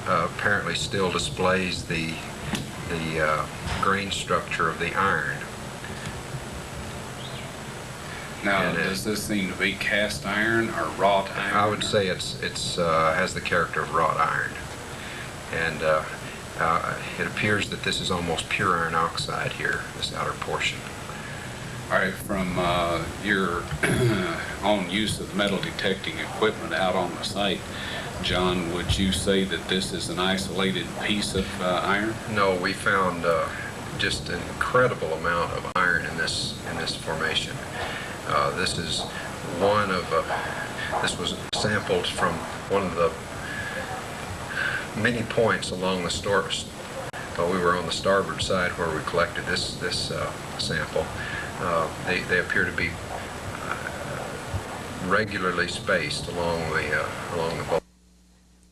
apparently still displays the grain structure of the iron. Now, does this seem to be cast iron or wrought iron? I would say it's has the character of wrought iron, and it appears that this is almost pure iron oxide here, this outer portion. All right, from your own use of metal detecting equipment out on the site, John, would you say that this is an isolated piece of iron? No, we found just an incredible amount of iron in this formation. This is one of this was sampled from one of the many points along the stores. We were on the starboard side where we collected this sample. They appear to be regularly spaced along the boat.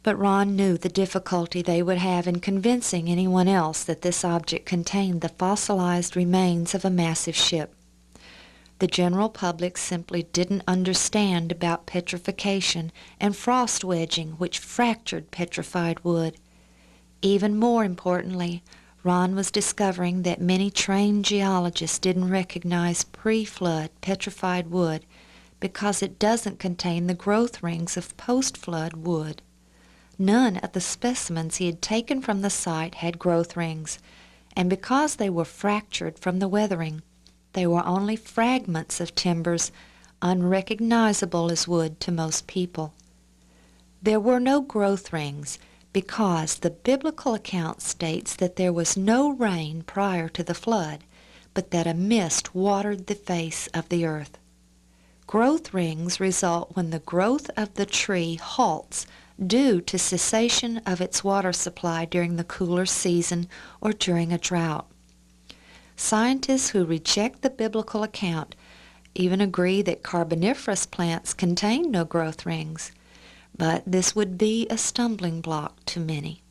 But Ron knew the difficulty they would have in convincing anyone else that this object contained the fossilized remains of a massive ship. The general public simply didn't understand about petrification and frost wedging, which fractured petrified wood. Even more importantly, Ron was discovering that many trained geologists didn't recognize pre-flood petrified wood because it doesn't contain the growth rings of post-flood wood. None of the specimens he had taken from the site had growth rings, and because they were fractured from the weathering, they were only fragments of timbers, unrecognizable as wood to most people. There were no growth rings because the biblical account states that there was no rain prior to the flood, but that a mist watered the face of the earth. Growth rings result when the growth of the tree halts due to cessation of its water supply during the cooler season or during a drought. Scientists who reject the biblical account even agree that carboniferous plants contain no growth rings, but this would be a stumbling block to many.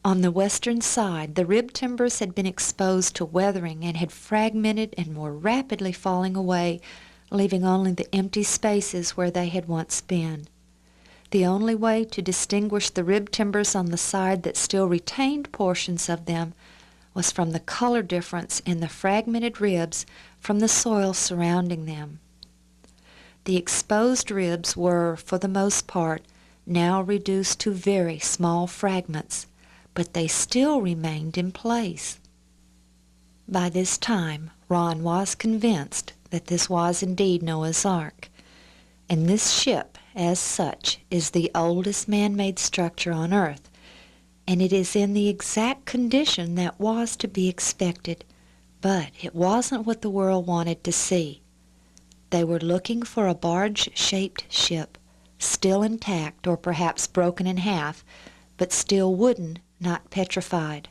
On the western side, the rib timbers had been exposed to weathering and had fragmented and were rapidly falling away, leaving only the empty spaces where they had once been. The only way to distinguish the rib timbers on the side that still retained portions of them was from the color difference in the fragmented ribs from the soil surrounding them. The exposed ribs were, for the most part, now reduced to very small fragments, but they still remained in place. By this time, Ron was convinced that this was indeed Noah's Ark, and this ship, as such, is the oldest man-made structure on Earth, and it is in the exact condition that was to be expected, but it wasn't what the world wanted to see. They were looking for a barge-shaped ship, still intact or perhaps broken in half, but still wooden, not petrified.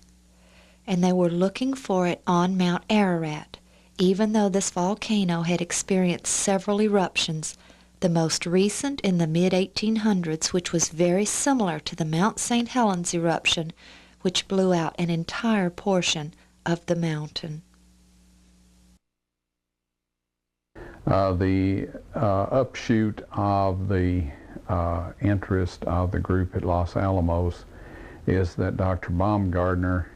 And they were looking for it on Mount Ararat, even though this volcano had experienced several eruptions, the most recent in the mid-1800s, which was very similar to the Mount St. Helens eruption, which blew out an entire portion of the mountain. The upshoot of the interest of the group at Los Alamos is that Dr. Baumgartner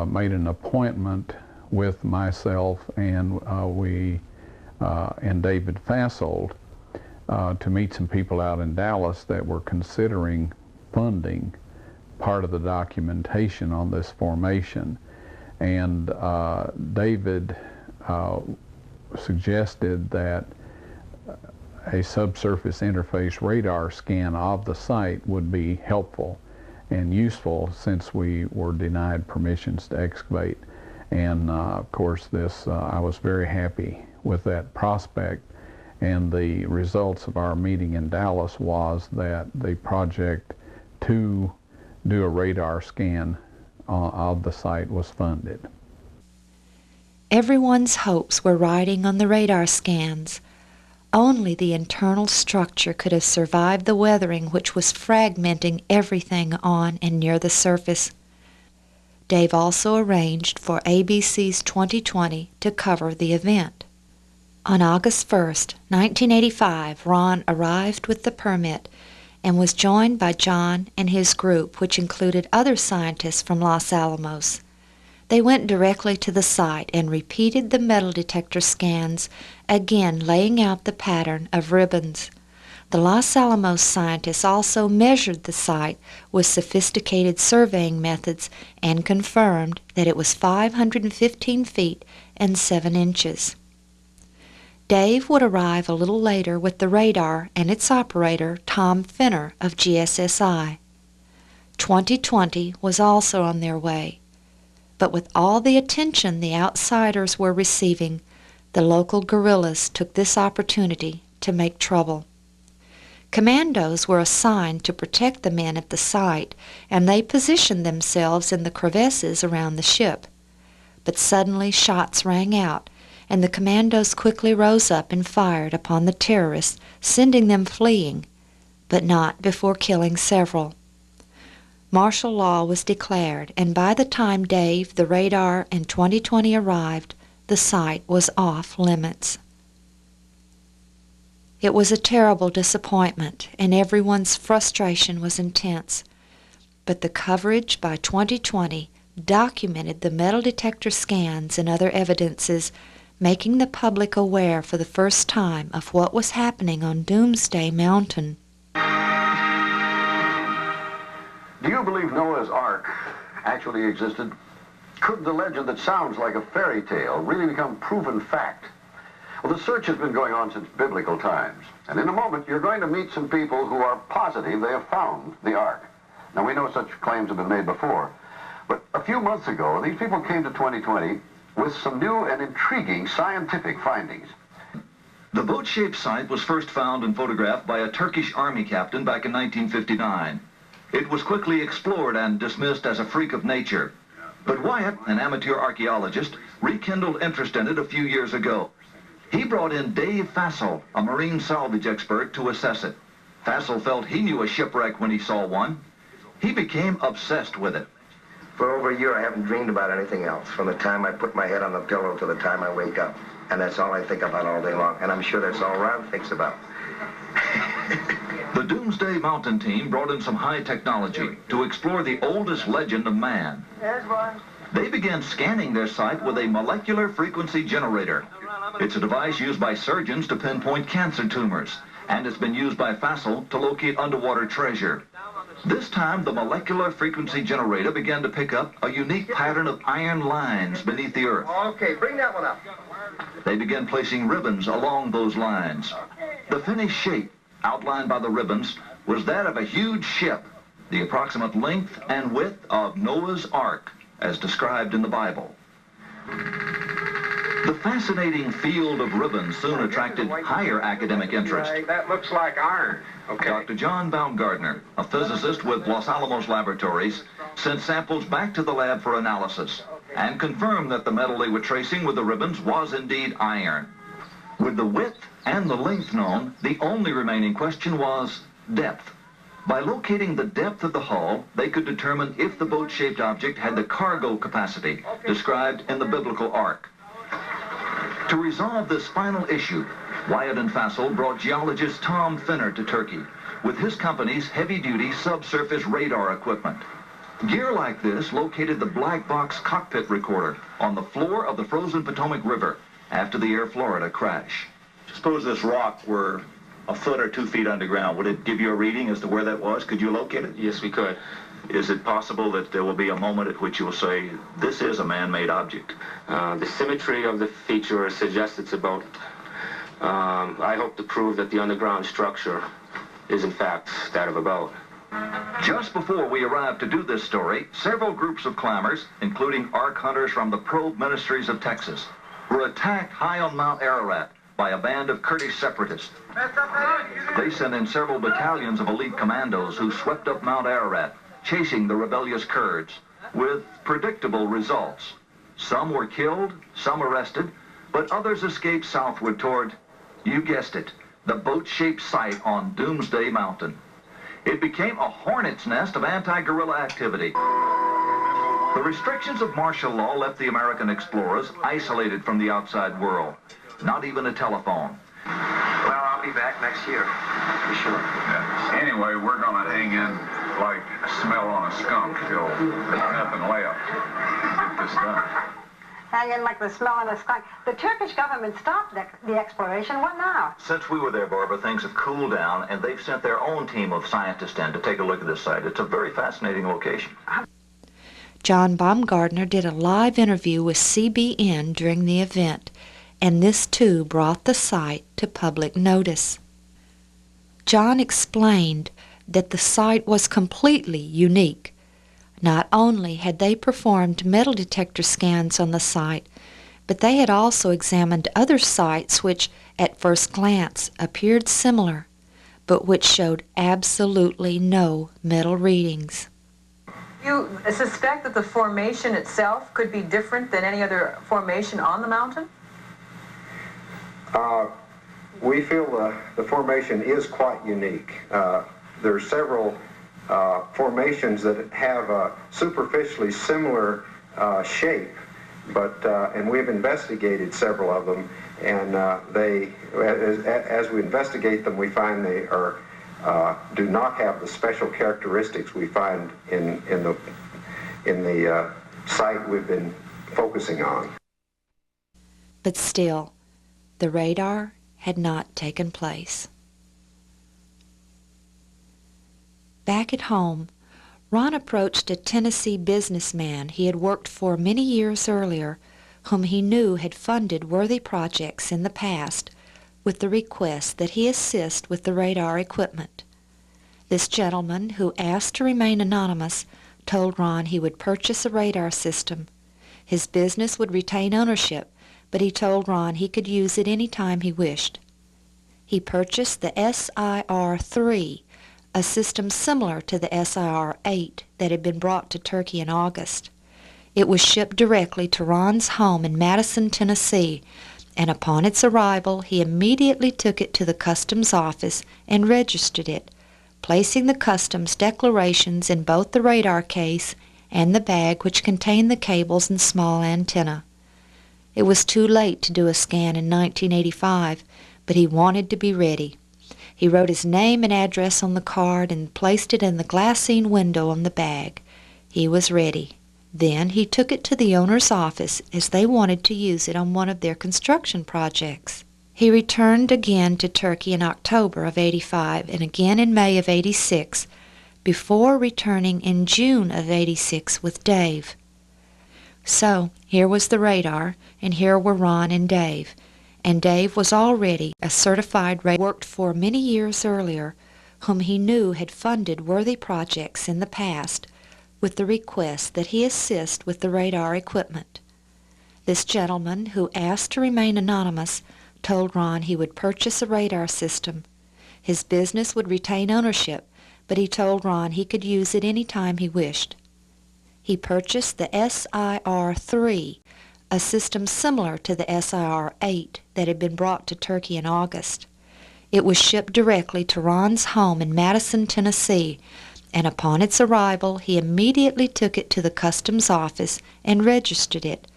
made an appointment with myself and David Fassold to meet some people out in Dallas that were considering funding part of the documentation on this formation. And David suggested that a subsurface interface radar scan of the site would be helpful and useful since we were denied permissions to excavate. And of course I was very happy with that prospect, and the results of our meeting in Dallas was that the project to do a radar scan of the site was funded. Everyone's hopes were riding on the radar scans. Only the internal structure could have survived the weathering which was fragmenting everything on and near the surface. Dave also arranged for ABC's 2020 to cover the event. On August 1st, 1985, Ron arrived with the permit and was joined by John and his group, which included other scientists from Los Alamos. They went directly to the site and repeated the metal detector scans, again laying out the pattern of ribbons. The Los Alamos scientists also measured the site with sophisticated surveying methods and confirmed that it was 515 feet and 7 inches. Dave would arrive a little later with the radar and its operator, Tom Finner of GSSI. 2020 was also on their way. But with all the attention the outsiders were receiving, the local guerrillas took this opportunity to make trouble. Commandos were assigned to protect the men at the site, and they positioned themselves in the crevices around the ship. But suddenly shots rang out, and the commandos quickly rose up and fired upon the terrorists, sending them fleeing, but not before killing several. Martial law was declared, and by the time Dave, the radar, and 2020 arrived, the site was off limits. It was a terrible disappointment, and everyone's frustration was intense. But the coverage by 2020 documented the metal detector scans and other evidences, making the public aware for the first time of what was happening on Doomsday Mountain. Do you believe Noah's Ark actually existed? Could the legend that sounds like a fairy tale really become proven fact? Well, the search has been going on since biblical times, and in a moment you're going to meet some people who are positive they have found the Ark. Now, we know such claims have been made before, but a few months ago, these people came to 2020 with some new and intriguing scientific findings. The boat-shaped site was first found and photographed by a Turkish army captain back in 1959. It was quickly explored and dismissed as a freak of nature. But Wyatt, an amateur archaeologist, rekindled interest in it a few years ago. He brought in Dave Fassold, a marine salvage expert, to assess it. Fassold felt he knew a shipwreck when he saw one. He became obsessed with it. For over a year, I haven't dreamed about anything else, from the time I put my head on the pillow to the time I wake up. And that's all I think about all day long. And I'm sure that's all Ron thinks about. The Doomsday Mountain team brought in some high technology to explore the oldest legend of man. There's one. They began scanning their site with a molecular frequency generator. It's a device used by surgeons to pinpoint cancer tumors, and it's been used by Fassold to locate underwater treasure. This time, the molecular frequency generator began to pick up a unique pattern of iron lines beneath the Earth. Okay, bring that one up. They began placing ribbons along those lines. The finished shape, outlined by the ribbons, was that of a huge ship, the approximate length and width of Noah's Ark, as described in the Bible. The fascinating field of ribbons soon attracted higher academic interest. That looks like iron. Okay. Dr. John Baumgartner, a physicist with Los Alamos Laboratories, sent samples back to the lab for analysis and confirmed that the metal they were tracing with the ribbons was indeed iron. With the width and the length known, the only remaining question was depth. By locating the depth of the hull, they could determine if the boat-shaped object had the cargo capacity described in the biblical ark. To resolve this final issue, Wyatt and Fassel brought geologist Tom Finner to Turkey with his company's heavy-duty subsurface radar equipment. Gear like this located the black box cockpit recorder on the floor of the frozen Potomac River after the Air Florida crash. Suppose this rock were a foot or 2 feet underground. Would it give you a reading as to where that was? Could you locate it? Yes, we could. Is it possible that there will be a moment at which you will say, this is a man-made object? The symmetry of the feature suggests it's a boat. I hope to prove that the underground structure is in fact that of a boat. Just before we arrived to do this story, several groups of climbers, including ark hunters from the probe ministries of Texas, were attacked high on Mount Ararat by a band of Kurdish separatists. They sent in several battalions of elite commandos who swept up Mount Ararat, chasing the rebellious Kurds, with predictable results. Some were killed, some arrested, but others escaped southward toward, you guessed it, the boat-shaped site on Doomsday Mountain. It became a hornet's nest of anti-guerrilla activity. The restrictions of martial law left the American explorers isolated from the outside world. Not even a telephone. Well, I'll be back next year, for sure. Yeah. Anyway, we're going to hang in like smell on a skunk till there's nothing left to get this done. Hang in like the smell on a skunk. The Turkish government stopped the exploration. What now? Since we were there, Barbara, things have cooled down, and they've sent their own team of scientists in to take a look at this site. It's a very fascinating location. John Baumgartner did a live interview with CBN during the event, and this too brought the site to public notice. John explained that the site was completely unique. Not only had they performed metal detector scans on the site, but they had also examined other sites which, at first glance, appeared similar, but which showed absolutely no metal readings. You suspect that the formation itself could be different than any other formation on the mountain? We feel the formation is quite unique. There are several formations that have a superficially similar shape, but and we've investigated several of them, and as we investigate them, we find they are do not have the special characteristics we find in the site we've been focusing on. But still, the radar had not taken place. Back at home, Ron approached a Tennessee businessman he had worked for many years earlier, whom he knew had funded worthy projects in the past, with the request that he assist with the radar equipment. This gentleman, who asked to remain anonymous, told Ron he would purchase a radar system. His business would retain ownership, but he told Ron he could use it any time he wished. He purchased the SIR-3, a system similar to the SIR-8 that had been brought to Turkey in August. It was shipped directly to Ron's home in Madison, Tennessee, and upon its arrival he immediately took it to the customs office and registered it, placing the customs declarations in both the radar case and the bag which contained the cables and small antenna. It was too late to do a scan in 1985, but he wanted to be ready. He wrote his name and address on the card and placed it in the glassine window on the bag. He was ready. Then he took it to the owner's office, as they wanted to use it on one of their construction projects. He returned again to Turkey in October of '85 and again in May of '86 before returning in June of '86 with Dave. So, here was the radar, and here were Ron and Dave. And Dave was already a certified radar worked for many years earlier, whom he knew had funded worthy projects in the past, with the request that he assist with the radar equipment. This gentleman, who asked to remain anonymous, told Ron he would purchase a radar system. His business would retain ownership, but he told Ron he could use it any time he wished. He purchased the SIR-3, a system similar to the SIR-8 that had been brought to Turkey in August. It was shipped directly to Ron's home in Madison, Tennessee, and upon its arrival he immediately took it to the customs office and registered it,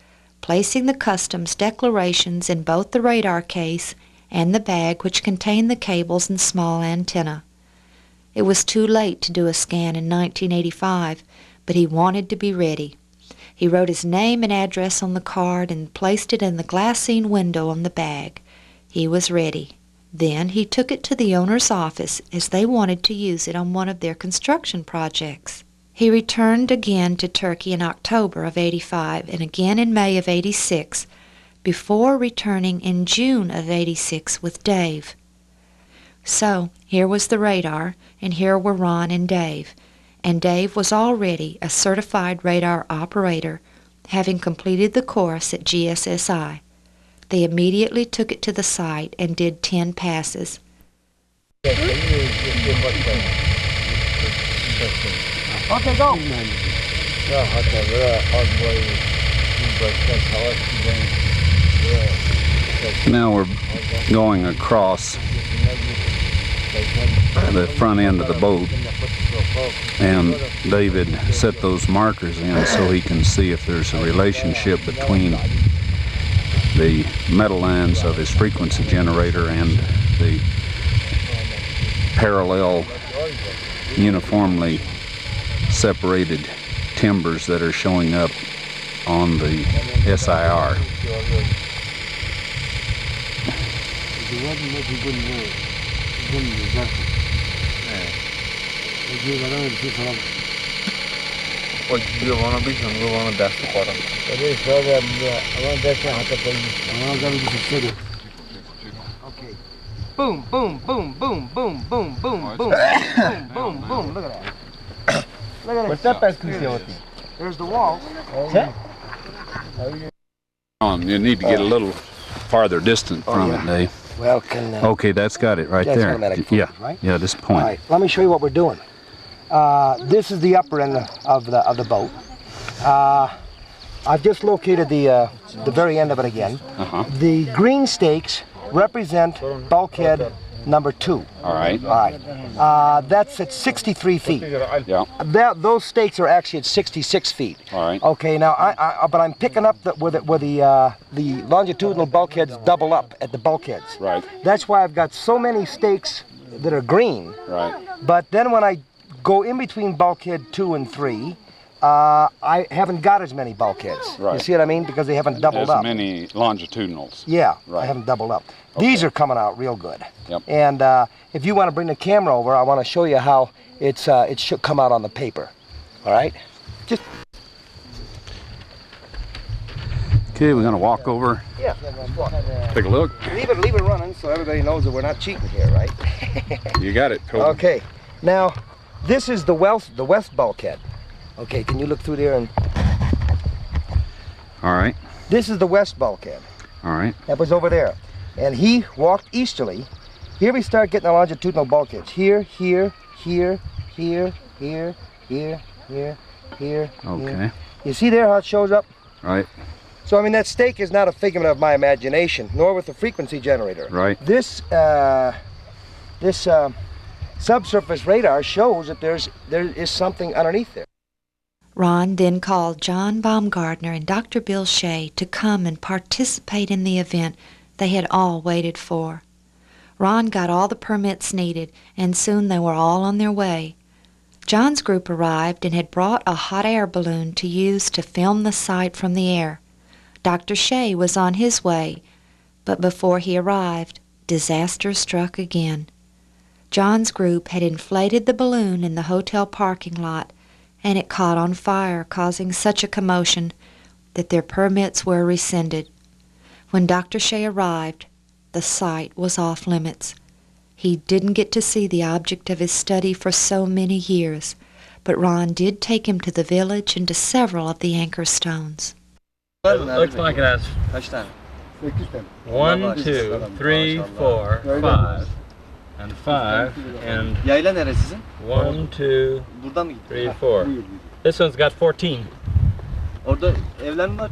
placing the customs declarations in both the radar case and the bag which contained the cables and small antenna. It was too late to do a scan in 1985, but he wanted to be ready. He wrote his name and address on the card and placed it in the glassine window on the bag. He was ready. Then he took it to the owner's office, as they wanted to use it on one of their construction projects. He returned again to Turkey in October of '85 and again in May of '86, before returning in June of '86 with Dave. So, here was the radar, and here were Ron and Dave was already a certified radar operator, having completed the course at GSSI. They immediately took it to the site and did 10 passes. Okay, go. Now we're going across the front end of the boat, and David set those markers in so he can see if there's a relationship between the metal lines of his frequency generator and the parallel, uniformly separated timbers that are showing up on the SIR. Boom, boom, boom, boom, boom, boom, boom, boom, boom, boom, boom. Look at that. Look at that. There's the wall. You need to get a little farther distant from it, Dave. Well, okay, that's got it right there. Yeah, right? Yeah, this point. All right, let me show you what we're doing. This is the upper end of the boat. I've just located the very end of it again. The green stakes represent bulkhead number 2. All right. All right. That's at 63 feet. Yeah. Those stakes are actually at 66 feet. All right. Okay. Now, but I'm picking up where the longitudinal bulkheads double up at the bulkheads. Right. That's why I've got so many stakes that are green. Right. But then when I go in between bulkhead 2 and 3, I haven't got as many bulkheads. Right. You see what I mean? Because they haven't doubled up. As many longitudinals. Yeah, right. I haven't doubled up. Okay. These are coming out real good. Yep. And if you want to bring the camera over, I want to show you how it should come out on the paper. All right? Just. Okay, we're gonna walk over. Yeah. Take a look. Leave it running so everybody knows that we're not cheating here, right? You got it, Toby. Okay. Now, this is the west bulkhead. Okay, can you look through there and... All right. This is the west bulkhead. All right. That was over there. And he walked easterly. Here we start getting the longitudinal bulkheads. Here, here, here, here, here, here, here, here. Okay. Here. You see there how it shows up? Right. So, I mean, that stake is not a figment of my imagination, nor with the frequency generator. Right. This subsurface radar shows that there is something underneath there. Ron then called John Baumgardner and Dr. Bill Shea to come and participate in the event they had all waited for. Ron got all the permits needed, and soon they were all on their way. John's group arrived and had brought a hot air balloon to use to film the site from the air. Dr. Shea was on his way, but before he arrived, disaster struck again. John's group had inflated the balloon in the hotel parking lot, and it caught on fire, causing such a commotion that their permits were rescinded. When Dr. Shea arrived, the site was off limits. He didn't get to see the object of his study for so many years, but Ron did take him to the village and to several of the anchor stones. It looks like it has 1, 2, 3, 4, 5, and 5, and 1, 2, 3, 4. This one's got 14.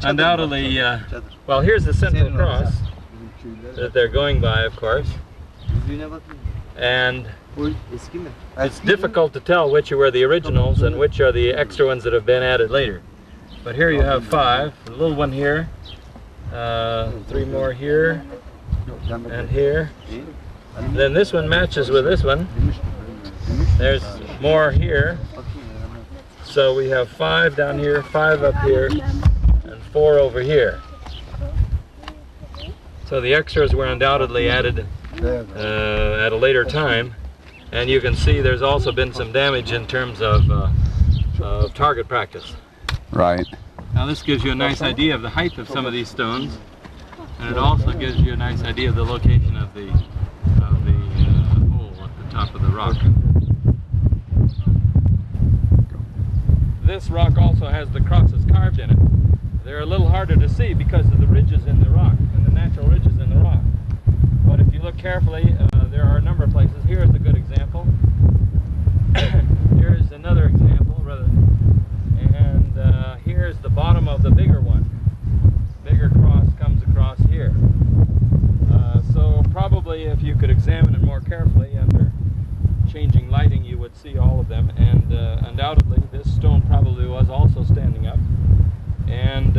Undoubtedly, well, here's the central cross that they're going by, of course. And it's difficult to tell which were the originals and which are the extra ones that have been added later. But here you have 5, a little one here, 3 more here, and here. Then this one matches with this one. There's more here. So we have 5 down here, 5 up here, and 4 over here. So the extras were undoubtedly added at a later time, and you can see there's also been some damage in terms of target practice. Right. Now this gives you a nice idea of the height of some of these stones, and it also gives you a nice idea of the location of the hole at the top of the rock. This rock also has the crosses carved in it. They're a little harder to see because of the ridges in the rock, and the natural ridges in the rock. But if you look carefully, there are a number of places. Here's a good example. Here's another example, rather. And here's the bottom of the bigger one. Bigger cross comes across here. So probably if you could examine it more carefully under changing lighting, you would see all of them. And undoubtedly, this stone probably was also standing up. And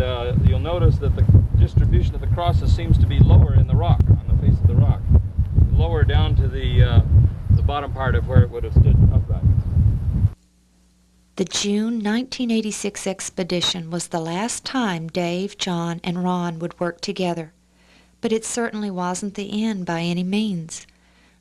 you'll notice that the distribution of the crosses seems to be lower in the rock, on the face of the rock. Lower down to the bottom part of where it would have stood upright. The June 1986 expedition was the last time Dave, John, and Ron would work together. But it certainly wasn't the end by any means.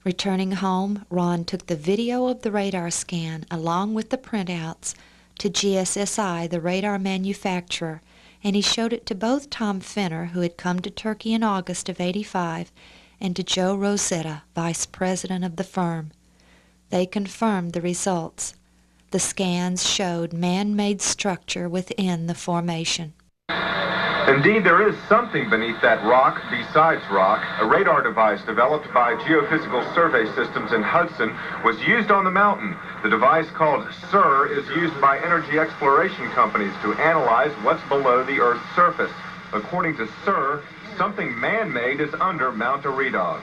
Returning home, Ron took the video of the radar scan along with the printouts to GSSI, the radar manufacturer, and he showed it to both Tom Fenner, who had come to Turkey in August of '85, and to Joe Rosetta, vice president of the firm. They confirmed the results. The scans showed man-made structure within the formation. Indeed, there is something beneath that rock besides rock. A radar device developed by Geophysical Survey Systems in Hudson was used on the mountain. The device, called SIR, is used by energy exploration companies to analyze what's below the Earth's surface. According to SIR, something man-made is under Mount Eridog.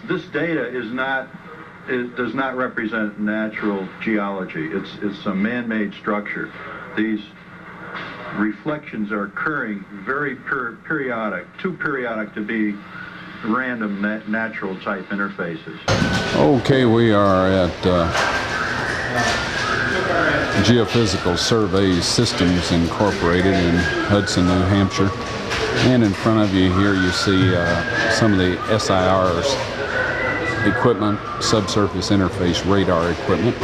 This data does not represent natural geology. It's a man-made structure. These reflections are occurring very periodic, too periodic to be random natural type interfaces. Okay, we are at Geophysical Survey Systems Incorporated in Hudson, New Hampshire. And in front of you here you see some of the SIR's equipment, subsurface interface radar equipment.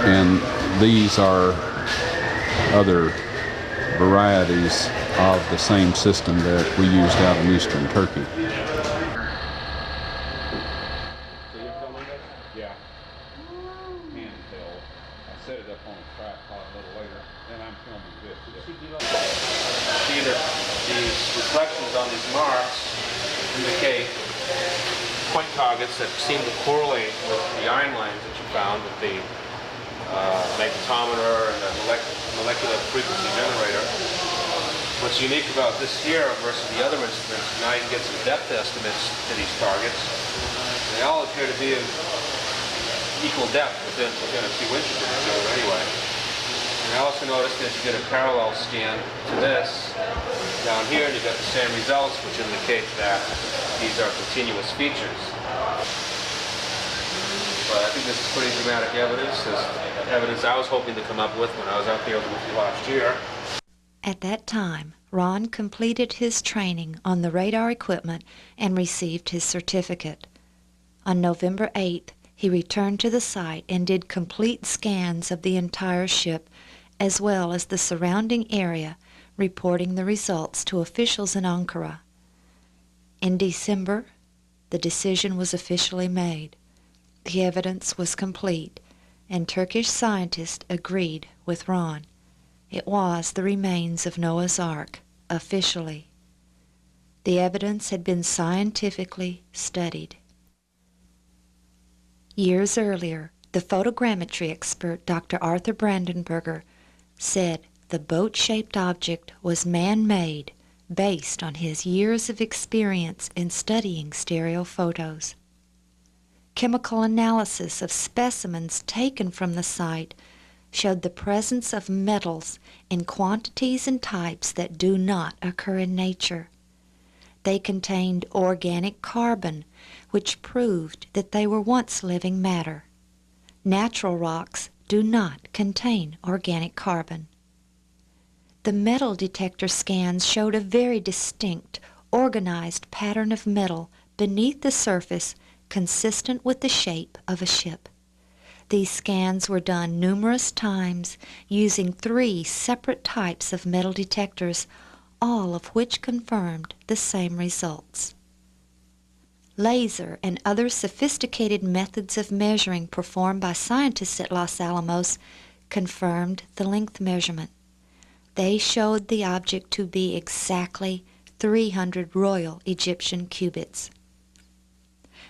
And these are other varieties of the same system that we used out in eastern Turkey. Yeah. Handheld. I set it up on a tripod a little later, and I'm filming this. See that these reflections on these marks indicate point targets that seem to correlate with the iron lines that you found with the magnetometer and the molecular frequency generator. What's unique about this here versus the other instruments, now you can get some depth estimates to these targets. They all appear to be in equal depth within a few inches of each other anyway. And I also noticed that you get a parallel scan to this down here, and you get the same results, which indicate that these are continuous features. But I think this is pretty dramatic evidence. This evidence I was hoping to come up with when I was out there with you last year. At that time, Ron completed his training on the radar equipment and received his certificate. On November 8th, he returned to the site and did complete scans of the entire ship, as well as the surrounding area, reporting the results to officials in Ankara. In December, the decision was officially made. The evidence was complete, and Turkish scientists agreed with Ron. It was the remains of Noah's Ark, officially. The evidence had been scientifically studied. Years earlier, the photogrammetry expert Dr. Arthur Brandenberger said the boat-shaped object was man-made based on his years of experience in studying stereo photos. Chemical analysis of specimens taken from the site showed the presence of metals in quantities and types that do not occur in nature. They contained organic carbon, which proved that they were once living matter. Natural rocks do not contain organic carbon. The metal detector scans showed a very distinct, organized pattern of metal beneath the surface consistent with the shape of a ship. These scans were done numerous times using 3 separate types of metal detectors, all of which confirmed the same results. Laser and other sophisticated methods of measuring performed by scientists at Los Alamos confirmed the length measurement. They showed the object to be exactly 300 Royal Egyptian cubits.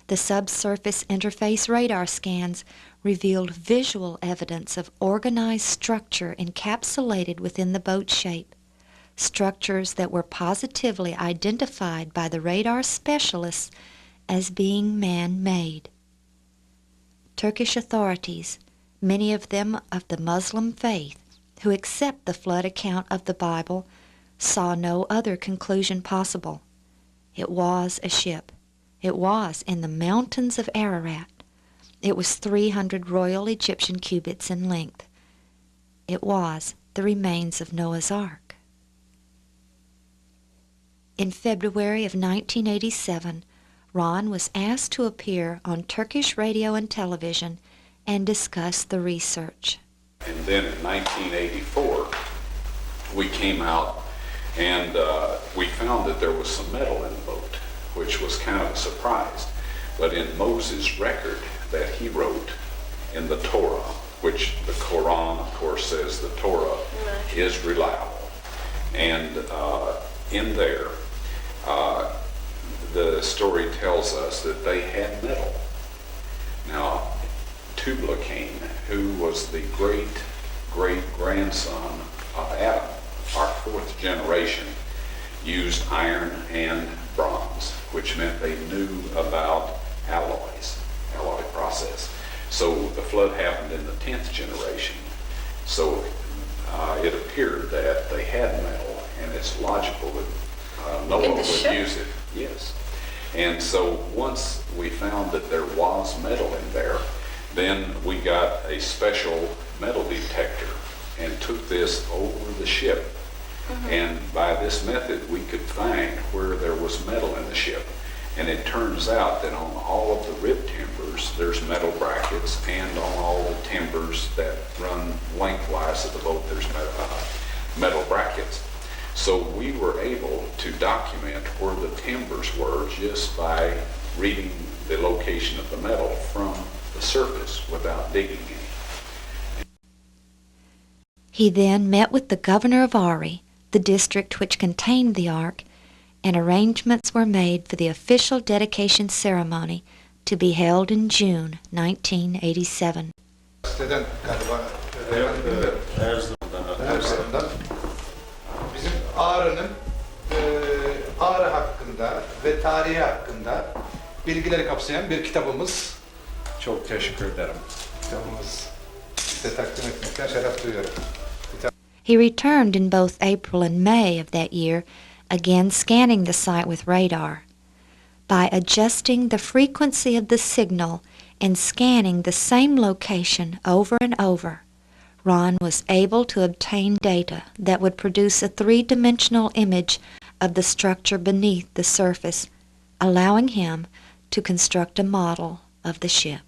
The subsurface interface radar scans revealed visual evidence of organized structure encapsulated within the boat shape, structures that were positively identified by the radar specialists as being man-made. Turkish authorities, many of them of the Muslim faith, who accept the flood account of the Bible, saw no other conclusion possible. It was a ship. It was in the mountains of Ararat. It was 300 Royal Egyptian cubits in length. It was the remains of Noah's Ark. In February of 1987, Ron was asked to appear on Turkish radio and television and discuss the research. And then in 1984, we came out and we found that there was some metal in the boat, which was kind of a surprise. But in Moses' record that he wrote in the Torah, which the Quran, of course, says the Torah is reliable. And in there, the story tells us that they had metal. Now, Tubal-Cain, who was the great-great-grandson of Adam, our 4th generation, used iron and bronze, which meant they knew about alloy process. So the flood happened in the 10th generation. So it appeared that they had metal, and it's logical that Noah would use it. Yes. And so once we found that there was metal in there, then we got a special metal detector and took this over the ship. And by this method, we could find where there was metal in the ship. And it turns out that on all of the rib timbers, there's metal brackets, and on all the timbers that run lengthwise of the boat, there's metal brackets. So we were able to document where the timbers were just by reading the location of the metal from the surface without digging any. He then met with the governor of Ari, the district which contained the ark, and arrangements were made for the official dedication ceremony to be held in June 1987. Bizim Ağrı'nın Ağrı hakkında ve tarihi hakkında bilgileri kapsayan bir kitabımız. Çok teşekkür ederim. Kitabımız size takdim etmekten şeref duyuyorum. He returned in both April and May of that year, again scanning the site with radar. By adjusting the frequency of the signal and scanning the same location over and over, Ron was able to obtain data that would produce a 3-dimensional image of the structure beneath the surface, allowing him to construct a model of the ship.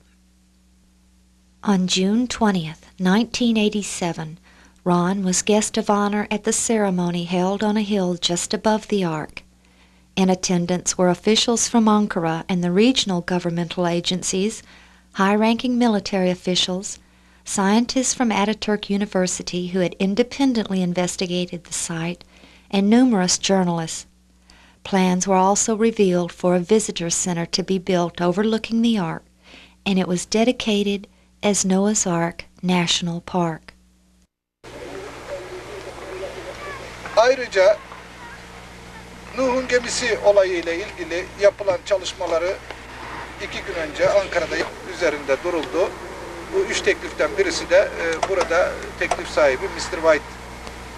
On June 20th, 1987, Ron was guest of honor at the ceremony held on a hill just above the Ark. In attendance were officials from Ankara and the regional governmental agencies, high-ranking military officials, scientists from Ataturk University who had independently investigated the site, and numerous journalists. Plans were also revealed for a visitor center to be built overlooking the Ark, and it was dedicated as Noah's Ark National Park. Ayrıca Nuh'un gemisi olayıyla ilgili yapılan çalışmaları 2 gün önce Ankara'da üzerinde duruldu. Bu 3 tekliften birisi de burada teklif sahibi Mr. Wyatt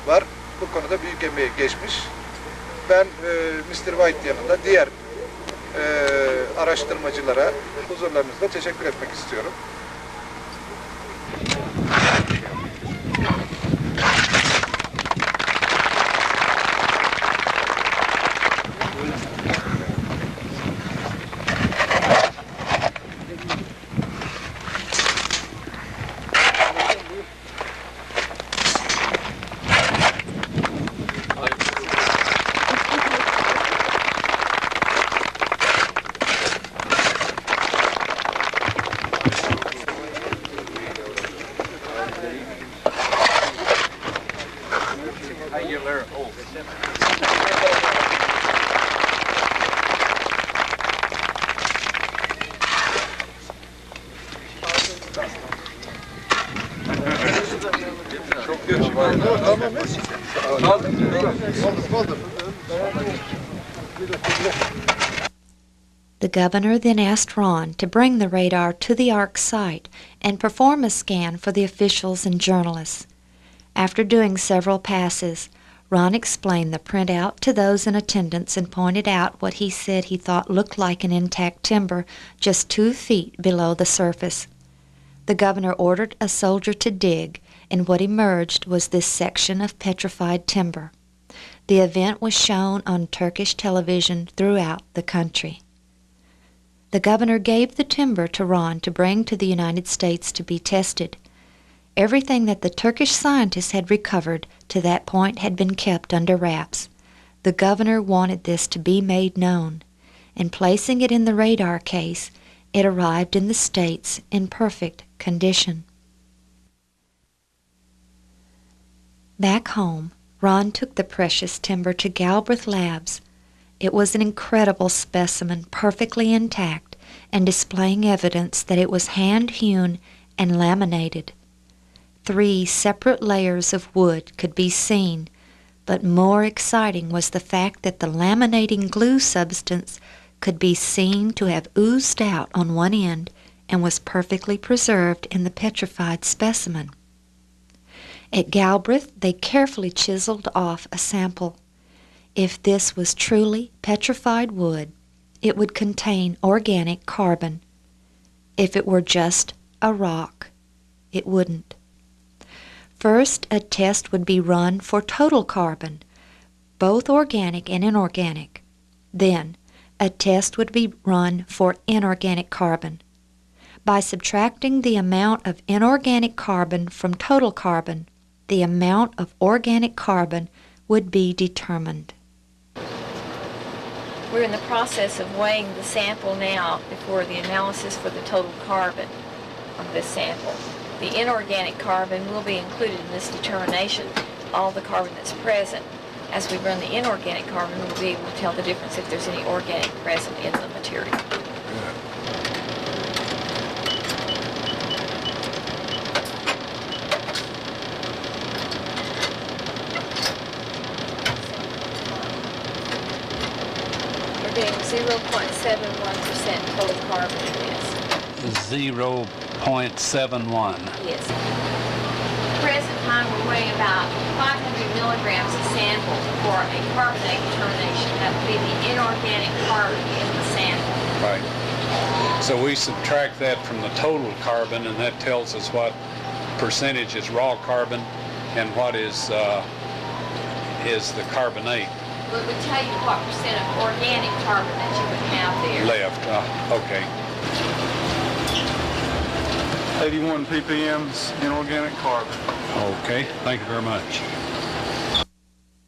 var. Bu konuda büyük emeği geçmiş. Ben Mr. Wyatt yanında diğer araştırmacılara huzurlarınızda teşekkür etmek istiyorum. The governor then asked Ron to bring the radar to the Ark site and perform a scan for the officials and journalists. After doing several passes, Ron explained the printout to those in attendance and pointed out what he said he thought looked like an intact timber just 2 feet below the surface. The governor ordered a soldier to dig, and what emerged was this section of petrified timber. The event was shown on Turkish television throughout the country. The governor gave the timber to Ron to bring to the United States to be tested. Everything that the Turkish scientists had recovered to that point had been kept under wraps. The governor wanted this to be made known, and placing it in the radar case, it arrived in the States in perfect condition. Back home, Ron took the precious timber to Galbraith Labs. It was an incredible specimen, perfectly intact, and displaying evidence that it was hand-hewn and laminated. 3 separate layers of wood could be seen, but more exciting was the fact that the laminating glue substance could be seen to have oozed out on one end and was perfectly preserved in the petrified specimen. At Galbraith, they carefully chiseled off a sample. If this was truly petrified wood, it would contain organic carbon. If it were just a rock, it wouldn't. First, a test would be run for total carbon, both organic and inorganic. Then, a test would be run for inorganic carbon. By subtracting the amount of inorganic carbon from total carbon, the amount of organic carbon would be determined. We're in the process of weighing the sample now before the analysis for the total carbon of this sample. The inorganic carbon will be included in this determination, all the carbon that's present. As we run the inorganic carbon, we'll be able to tell the difference if there's any organic present in the material. We're getting 0.71% total carbon in this. 0.71. Yes. At the present time, we're weighing about 500 milligrams of sample for a carbonate determination. That would be the inorganic carbon in the sample. Right. So we subtract that from the total carbon, and that tells us what percentage is raw carbon and what is the carbonate. Well, it would tell you what percent of organic carbon that you would have there. Left. Okay. 81 ppm's inorganic carbon. Okay, thank you very much.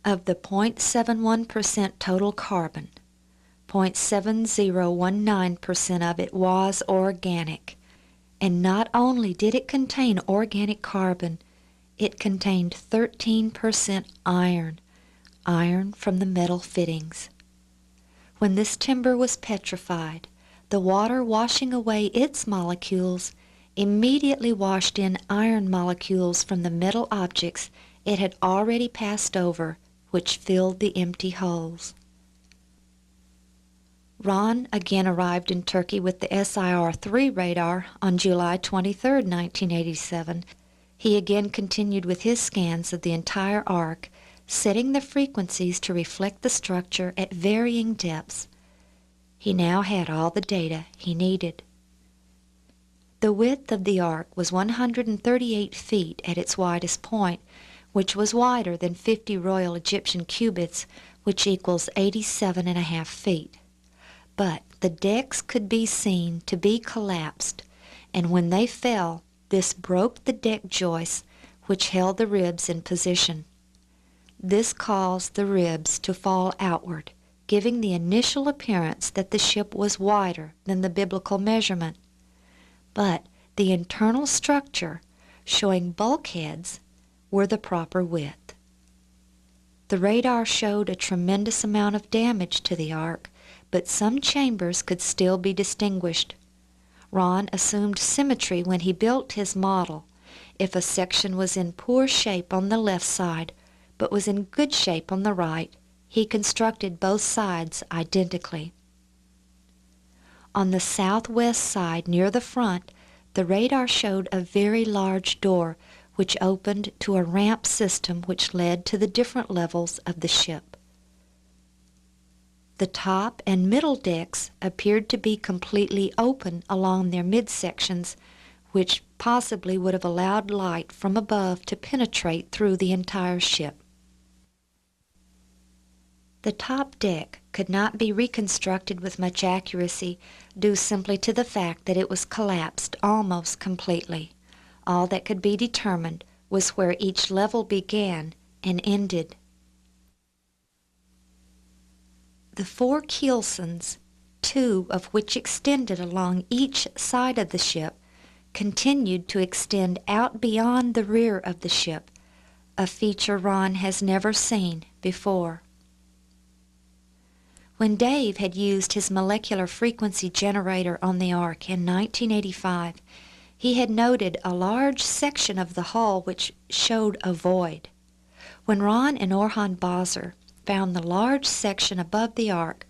Of the 0.71% total carbon, 0.7019% of it was organic. And not only did it contain organic carbon, it contained 13% iron, iron from the metal fittings. When this timber was petrified, the water washing away its molecules immediately washed in iron molecules from the metal objects it had already passed over, which filled the empty holes. Ron again arrived in Turkey with the SIR-3 radar on July 23, 1987. He again continued with his scans of the entire ark, setting the frequencies to reflect the structure at varying depths. He now had all the data he needed. The width of the ark was 138 feet at its widest point, which was wider than 50 Royal Egyptian cubits, which equals 87.5 feet. But the decks could be seen to be collapsed, and when they fell, this broke the deck joists which held the ribs in position. This caused the ribs to fall outward, giving the initial appearance that the ship was wider than the biblical measurement. But the internal structure, showing bulkheads, were the proper width. The radar showed a tremendous amount of damage to the ark, but some chambers could still be distinguished. Ron assumed symmetry when he built his model. If a section was in poor shape on the left side, but was in good shape on the right, he constructed both sides identically. On the southwest side, near the front, the radar showed a very large door which opened to a ramp system which led to the different levels of the ship. The top and middle decks appeared to be completely open along their midsections, which possibly would have allowed light from above to penetrate through the entire ship. The top deck could not be reconstructed with much accuracy, due simply to the fact that it was collapsed almost completely. All that could be determined was where each level began and ended. The 4 keelsons, 2 of which extended along each side of the ship, continued to extend out beyond the rear of the ship, a feature Ron has never seen before. When Dave had used his molecular frequency generator on the ark in 1985, he had noted a large section of the hull which showed a void. When Ron and Orhan Bazer found the large section above the ark,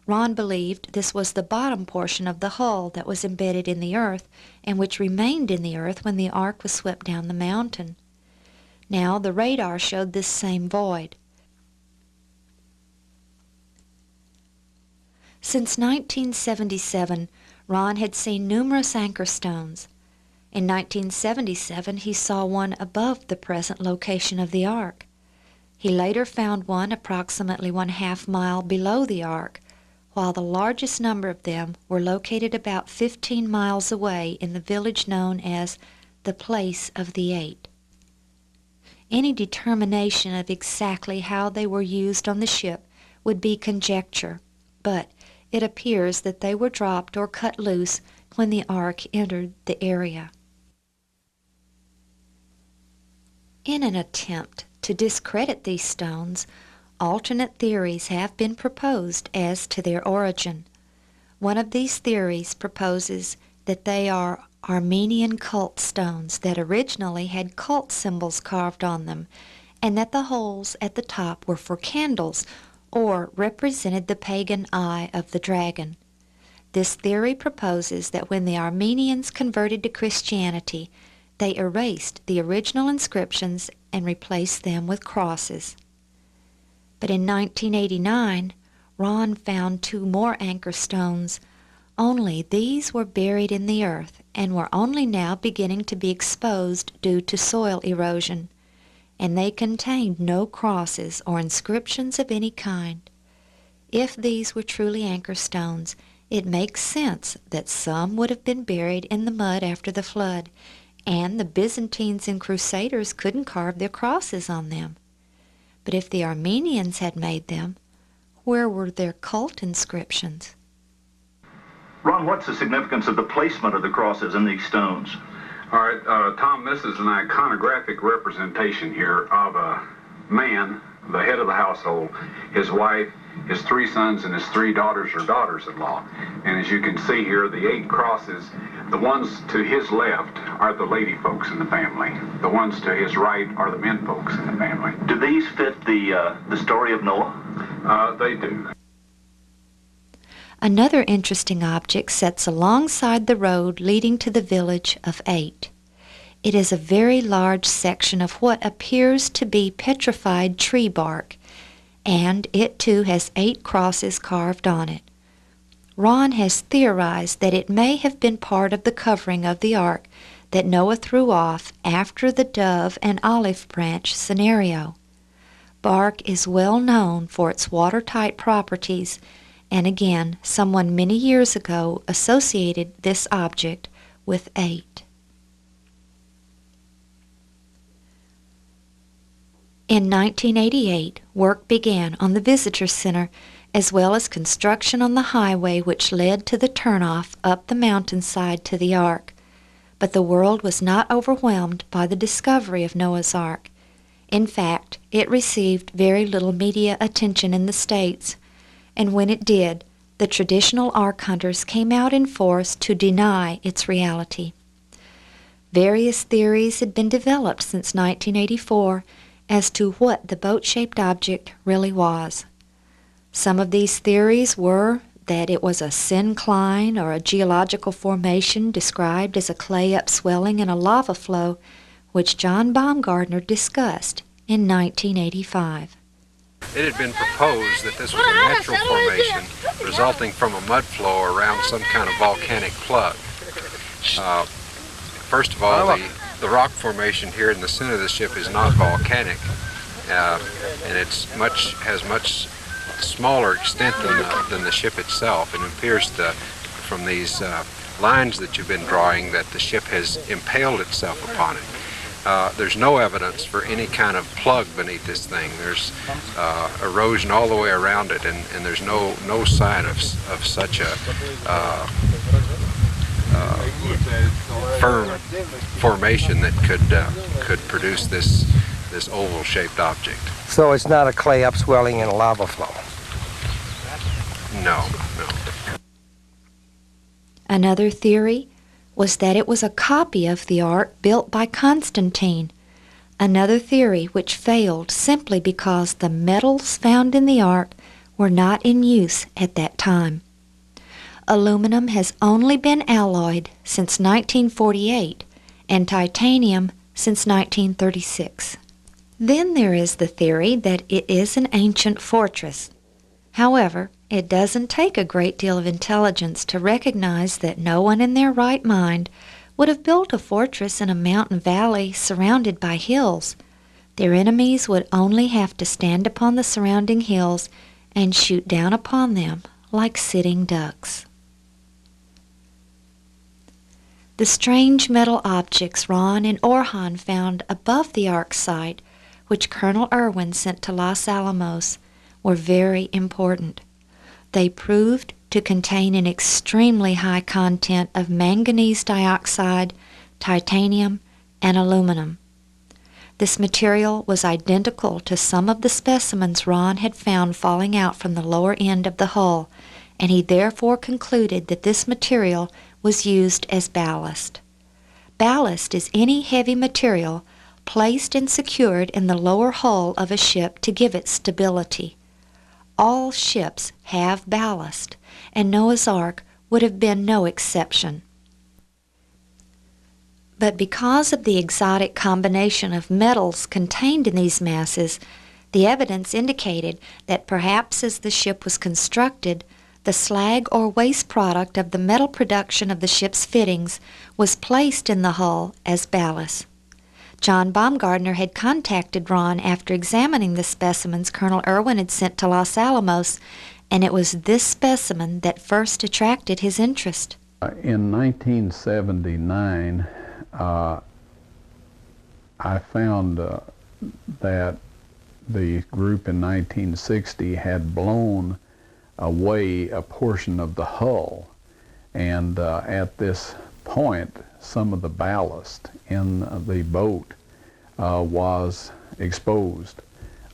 Ron believed this was the bottom portion of the hull that was embedded in the earth and which remained in the earth when the ark was swept down the mountain. Now the radar showed this same void. Since 1977, Ron had seen numerous anchor stones. In 1977, he saw one above the present location of the ark. He later found one approximately 1/2 mile below the ark, while the largest number of them were located about 15 miles away in the village known as the Place of the Eight. Any determination of exactly how they were used on the ship would be conjecture, but it appears that they were dropped or cut loose when the ark entered the area. In an attempt to discredit these stones, alternate theories have been proposed as to their origin. One of these theories proposes that they are Armenian cult stones that originally had cult symbols carved on them, and that the holes at the top were for candles or represented the pagan eye of the dragon. This theory proposes that when the Armenians converted to Christianity, they erased the original inscriptions and replaced them with crosses. But in 1989, Ron found 2 more anchor stones, only these were buried in the earth and were only now beginning to be exposed due to soil erosion, and they contained no crosses or inscriptions of any kind. If these were truly anchor stones, It makes sense that some would have been buried in the mud after the flood, and the Byzantines and Crusaders couldn't carve their crosses on them. But if the Armenians had made them, where were their cult inscriptions? Ron, what's the significance of the placement of the crosses in these stones? All right, Tom, this is an iconographic representation here of a man, the head of the household, his wife, his 3 sons, and his 3 daughters or daughters-in-law. And as you can see here, the 8 crosses, the ones to his left are the lady folks in the family. The ones to his right are the men folks in the family. Do these fit the story of Noah? They do. Another interesting object sits alongside the road leading to the village of 8. It is a very large section of what appears to be petrified tree bark, and it too has 8 crosses carved on it. Ron has theorized that it may have been part of the covering of the ark that Noah threw off after the dove and olive branch scenario. Bark is well known for its watertight properties, and again, someone many years ago associated this object with 8. In 1988, work began on the Visitor Center, as well as construction on the highway which led to the turnoff up the mountainside to the Ark. But the world was not overwhelmed by the discovery of Noah's Ark. In fact, it received very little media attention in the States, and when it did, the traditional Ark hunters came out in force to deny its reality. Various theories had been developed since 1984 as to what the boat-shaped object really was. Some of these theories were that it was a syncline or a geological formation described as a clay upswelling in a lava flow, which John Baumgartner discussed in 1985. It had been proposed that this was a natural formation resulting from a mud flow around some kind of volcanic plug. First of all, the rock formation here in the center of the ship is not volcanic, and has much smaller extent than the ship itself. It appears from these lines that you've been drawing that the ship has impaled itself upon it. There's no evidence for any kind of plug beneath this thing. There's erosion all the way around it, and there's no sign of such a firm formation that could produce this oval-shaped object. So it's not a clay upswelling in a lava flow? No. Another theory was that it was a copy of the ark built by Constantine, another theory which failed simply because the metals found in the ark were not in use at that time. Aluminum has only been alloyed since 1948 and titanium since 1936. Then there is the theory that it is an ancient fortress. However, it doesn't take a great deal of intelligence to recognize that no one in their right mind would have built a fortress in a mountain valley surrounded by hills. Their enemies would only have to stand upon the surrounding hills and shoot down upon them like sitting ducks. The strange metal objects Ron and Orhan found above the Ark site, which Colonel Irwin sent to Los Alamos, were very important. They proved to contain an extremely high content of manganese dioxide, titanium, and aluminum. This material was identical to some of the specimens Ron had found falling out from the lower end of the hull, and he therefore concluded that this material was used as ballast. Ballast is any heavy material placed and secured in the lower hull of a ship to give it stability. All ships have ballast, and Noah's Ark would have been no exception. But because of the exotic combination of metals contained in these masses, the evidence indicated that perhaps as the ship was constructed, the slag or waste product of the metal production of the ship's fittings was placed in the hull as ballast. John Baumgartner had contacted Ron after examining the specimens Colonel Irwin had sent to Los Alamos and it was this specimen that first attracted his interest. In 1979, I found that the group in 1960 had blown away a portion of the hull, and at this point some of the ballast in the boat was exposed,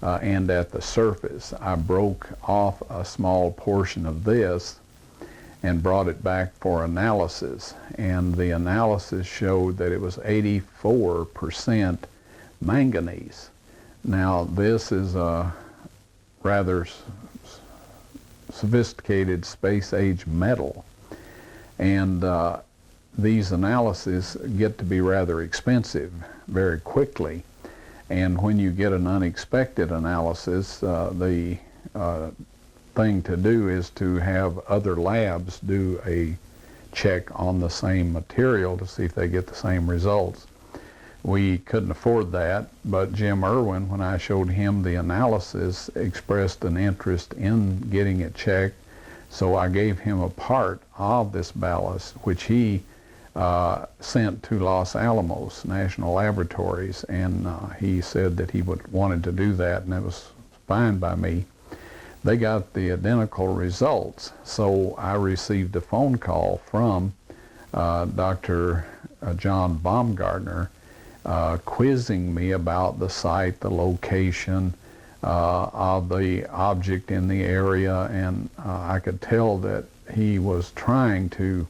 and at the surface I broke off a small portion of this and brought it back for analysis, and the analysis showed that it was 84% manganese. Now this is a rather sophisticated space-age metal, and these analyses get to be rather expensive very quickly, and when you get an unexpected analysis, the thing to do is to have other labs do a check on the same material to see if they get the same results. We couldn't afford that, but Jim Irwin, when I showed him the analysis, expressed an interest in getting it checked, so I gave him a part of this ballast, which he sent to Los Alamos National Laboratories, and he said that he wanted to do that, and it was fine by me. They got the identical results, so I received a phone call from Dr. John Baumgartner, quizzing me about the site, the location of the object in the area, and I could tell that he was trying to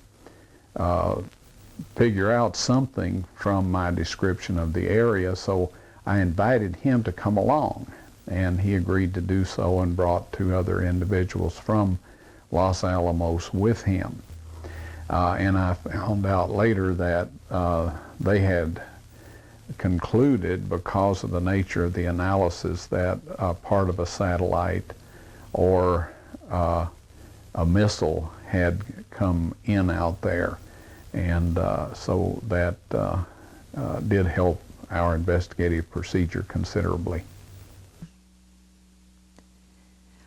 figure out something from my description of the area, so I invited him to come along, and he agreed to do so and brought 2 other individuals from Los Alamos with him. And I found out later that they had concluded, because of the nature of the analysis, that part of a satellite or a missile had come in out there, and so that did help our investigative procedure considerably.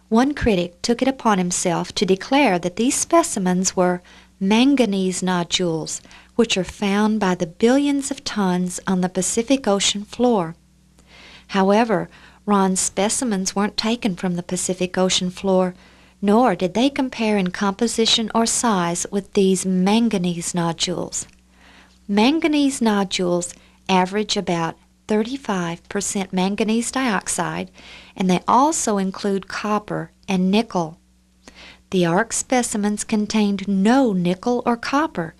One critic took it upon himself to declare that these specimens were manganese nodules, which are found by the billions of tons on the Pacific Ocean floor. However, Ron's specimens weren't taken from the Pacific Ocean floor, nor did they compare in composition or size with these manganese nodules. Manganese nodules average about 35% manganese dioxide, and they also include copper and nickel. The ARC specimens contained no nickel or copper,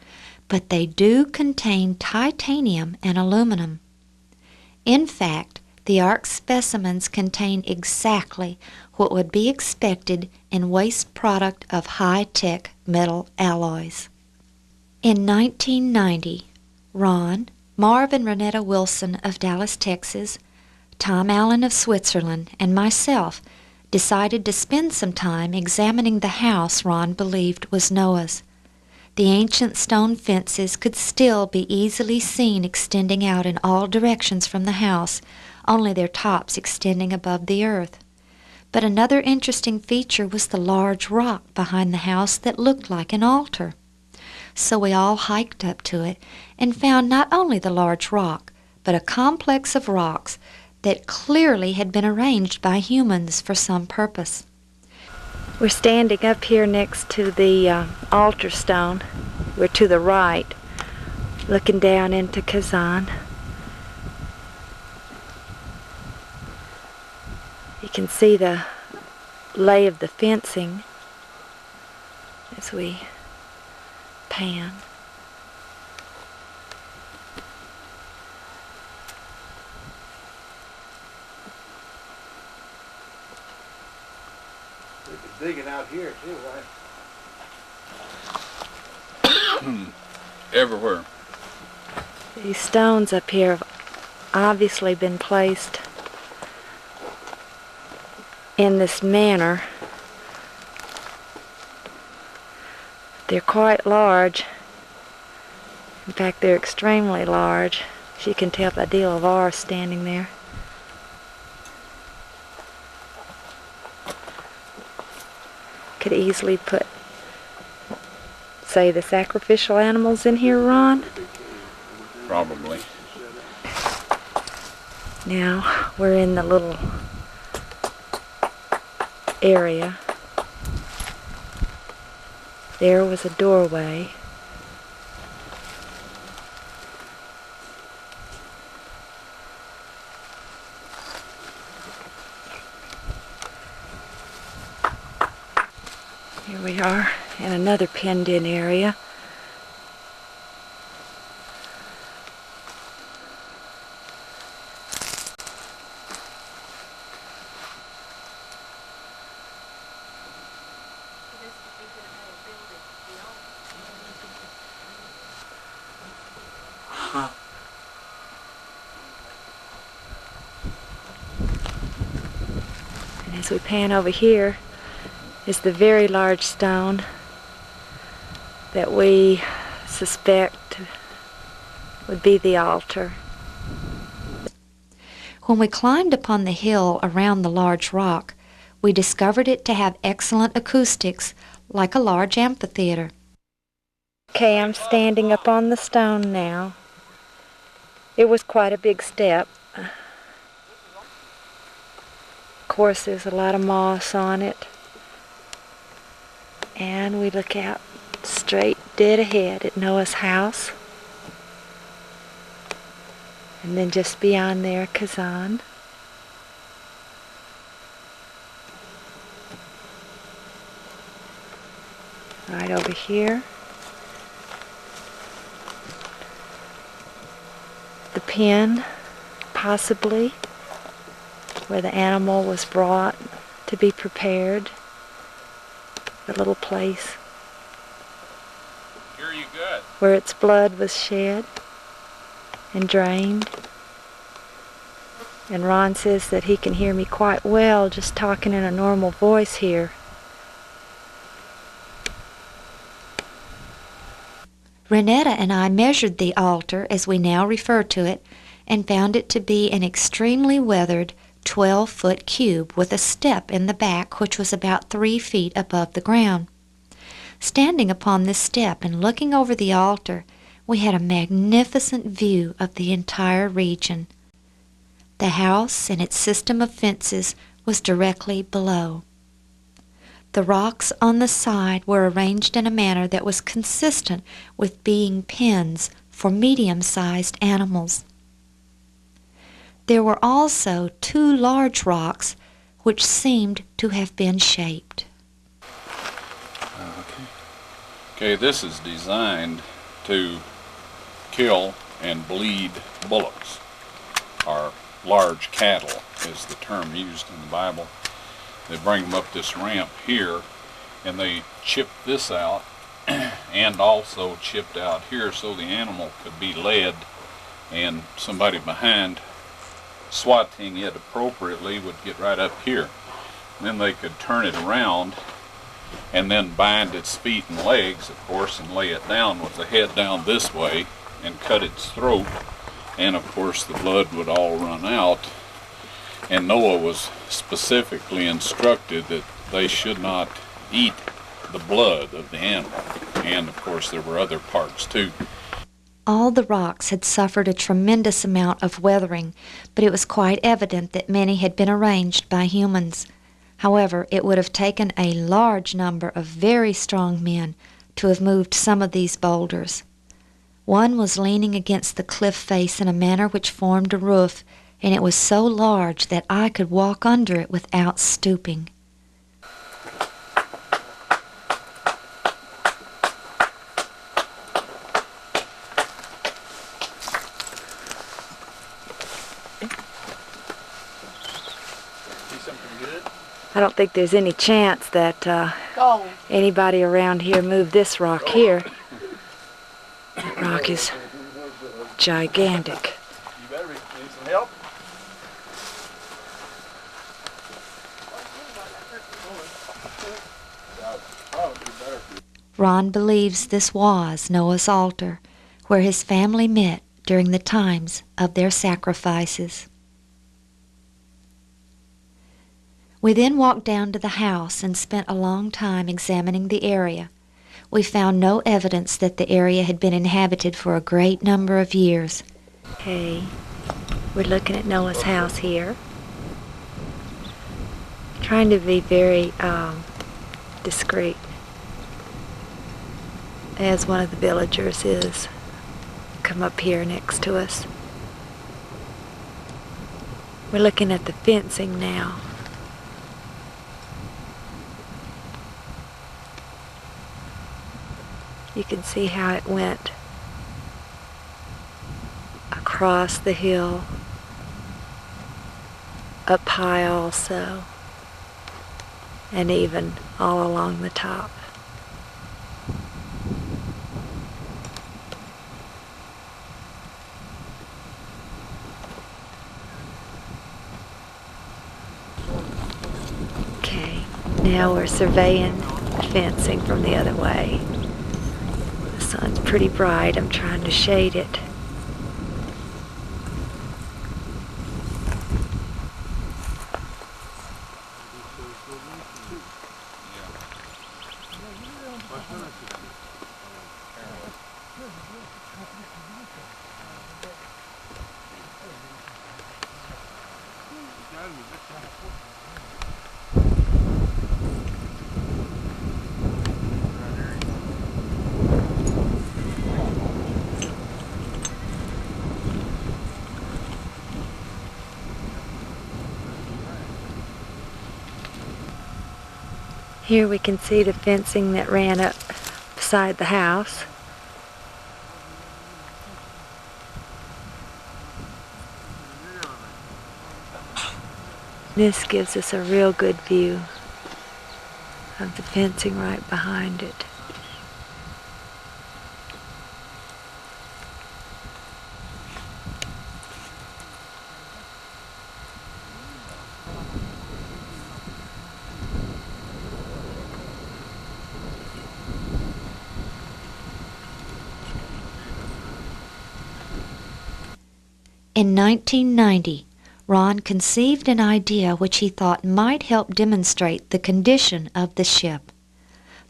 but they do contain titanium and aluminum. In fact, the ARC specimens contain exactly what would be expected in waste product of high-tech metal alloys. In 1990, Ron, Marv and Renetta Wilson of Dallas, Texas, Tom Allen of Switzerland, and myself decided to spend some time examining the house Ron believed was Noah's. The ancient stone fences could still be easily seen extending out in all directions from the house, only their tops extending above the earth. But another interesting feature was the large rock behind the house that looked like an altar. So we all hiked up to it and found not only the large rock, but a complex of rocks that clearly had been arranged by humans for some purpose. We're standing up here next to the altar stone. We're to the right, looking down into Kazan. You can see the lay of the fencing as we pan. Digging out here too, right? Everywhere. These stones up here have obviously been placed in this manner. They're quite large. In fact, they're extremely large. As you can tell, a deal of R standing there. could easily put, say, the sacrificial animals in here, Ron? Probably. Now we're in the little area. There was a doorway. Here we are in another penned-in area. And as we pan over here is the very large stone that we suspect would be the altar. When we climbed upon the hill around the large rock, we discovered it to have excellent acoustics, like a large amphitheater. Okay, I'm standing up on the stone now. It was quite a big step. Of course, there's a lot of moss on it. And we look out straight dead ahead at Noah's house. And then just beyond there, Kazan. Right over here. The pen, possibly, where the animal was brought to be prepared. The little place where its blood was shed and drained. And Ron says that he can hear me quite well just talking in a normal voice here. Renetta and I measured the altar, as we now refer to it, and found it to be an extremely weathered 12-foot cube with a step in the back which was about 3 feet above the ground. Standing upon this step and looking over the altar, we had a magnificent view of the entire region. The house and its system of fences was directly below. The rocks on the side were arranged in a manner that was consistent with being pens for medium-sized animals. There were also 2 large rocks which seemed to have been shaped. Okay, this is designed to kill and bleed bullocks, or large cattle is the term used in the Bible. They bring them up this ramp here, and they chip this out and also chipped out here so the animal could be led, and somebody behind swatting it appropriately would get right up here. Then they could turn it around and then bind its feet and legs, of course, and lay it down with the head down this way and cut its throat, and of course the blood would all run out. And Noah was specifically instructed that they should not eat the blood of the animal, and of course there were other parts too. All the rocks had suffered a tremendous amount of weathering, but it was quite evident that many had been arranged by humans. However, it would have taken a large number of very strong men to have moved some of these boulders. One was leaning against the cliff face in a manner which formed a roof, and it was so large that I could walk under it without stooping. I don't think there's any chance that anybody around here moved this rock here. That rock is gigantic. You better need some help. Ron believes this was Noah's altar, where his family met during the times of their sacrifices. We then walked down to the house and spent a long time examining the area. We found no evidence that the area had been inhabited for a great number of years. Okay, we're looking at Noah's house here. Trying to be very discreet, as one of the villagers is come up here next to us. We're looking at the fencing now. You can see how it went across the hill, up high also, and even all along the top. Okay, now we're surveying the fencing from the other way. The sun's pretty bright. I'm trying to shade it. Here we can see the fencing that ran up beside the house. This gives us a real good view of the fencing right behind it. In 1990, Ron conceived an idea which he thought might help demonstrate the condition of the ship.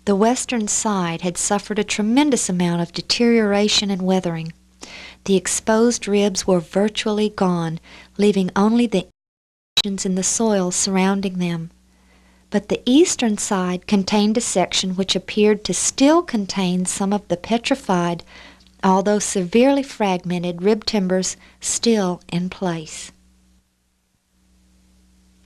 The western side had suffered a tremendous amount of deterioration and weathering. The exposed ribs were virtually gone, leaving only the impressions in the soil surrounding them. But the eastern side contained a section which appeared to still contain some of the petrified, although severely fragmented rib timbers still in place.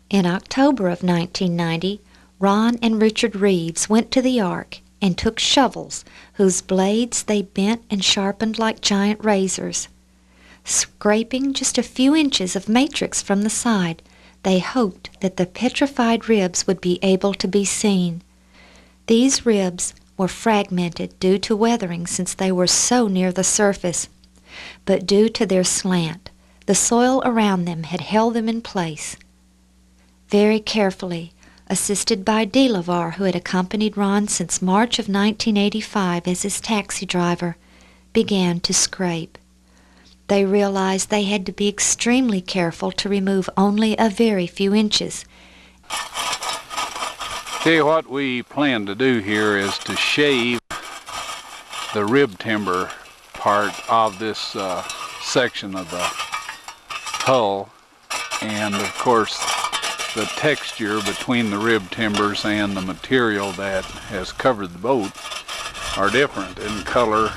In October of 1990, Ron and Richard Reeves went to the Ark and took shovels whose blades they bent and sharpened like giant razors. Scraping just a few inches of matrix from the side, they hoped that the petrified ribs would be able to be seen. These ribs were fragmented due to weathering since they were so near the surface, but due to their slant, the soil around them had held them in place. Very carefully, assisted by D. LeVar, who had accompanied Ron since March of 1985 as his taxi driver, began to scrape. They realized they had to be extremely careful to remove only a very few inches. Tell you what we plan to do here is to shave the rib timber part of this section of the hull, and of course the texture between the rib timbers and the material that has covered the boat are different in color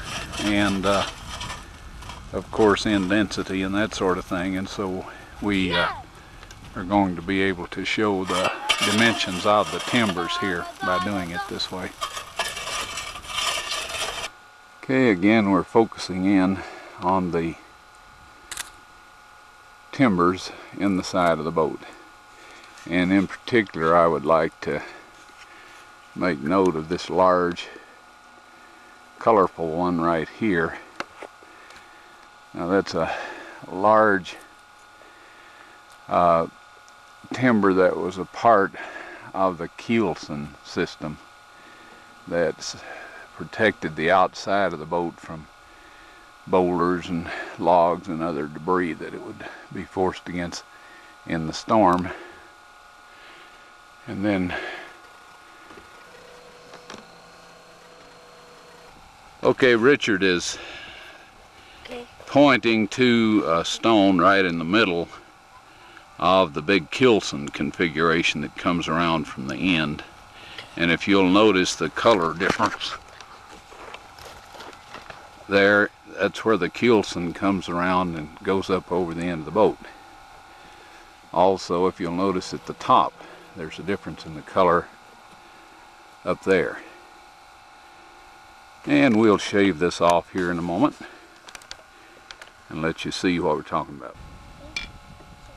and of course in density and that sort of thing, and so we are going to be able to show the dimensions of the timbers here by doing it this way. Okay, again we're focusing in on the timbers in the side of the boat, and in particular I would like to make note of this large colorful one right here. Now that's a large timber that was a part of the Keelson system that protected the outside of the boat from boulders and logs and other debris that it would be forced against in the storm. And then, okay, Richard is pointing to a stone right in the middle of the big Kilson configuration that comes around from the end. And if you'll notice the color difference there, that's where the Kilson comes around and goes up over the end of the boat. Also, if you'll notice at the top, there's a difference in the color up there. And we'll shave this off here in a moment and let you see what we're talking about.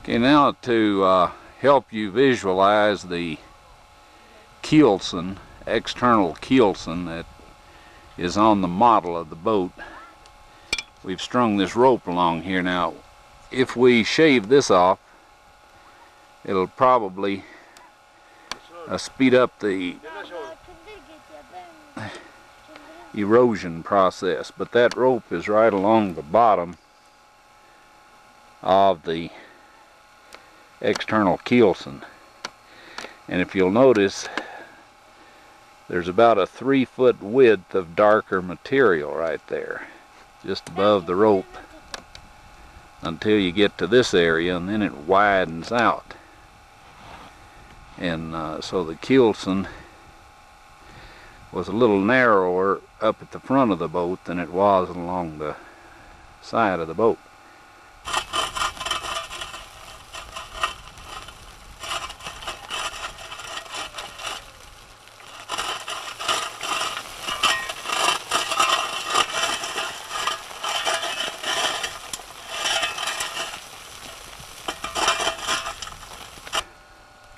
Okay, now to help you visualize the Kilson, external Kilson that is on the model of the boat, we've strung this rope along here. Now, if we shave this off, it'll probably speed up the erosion process, but that rope is right along the bottom of the external Kilson. And if you'll notice, there's about a 3-foot width of darker material right there, just above the rope, until you get to this area, and then it widens out. And so the Kilson was a little narrower up at the front of the boat than it was along the side of the boat.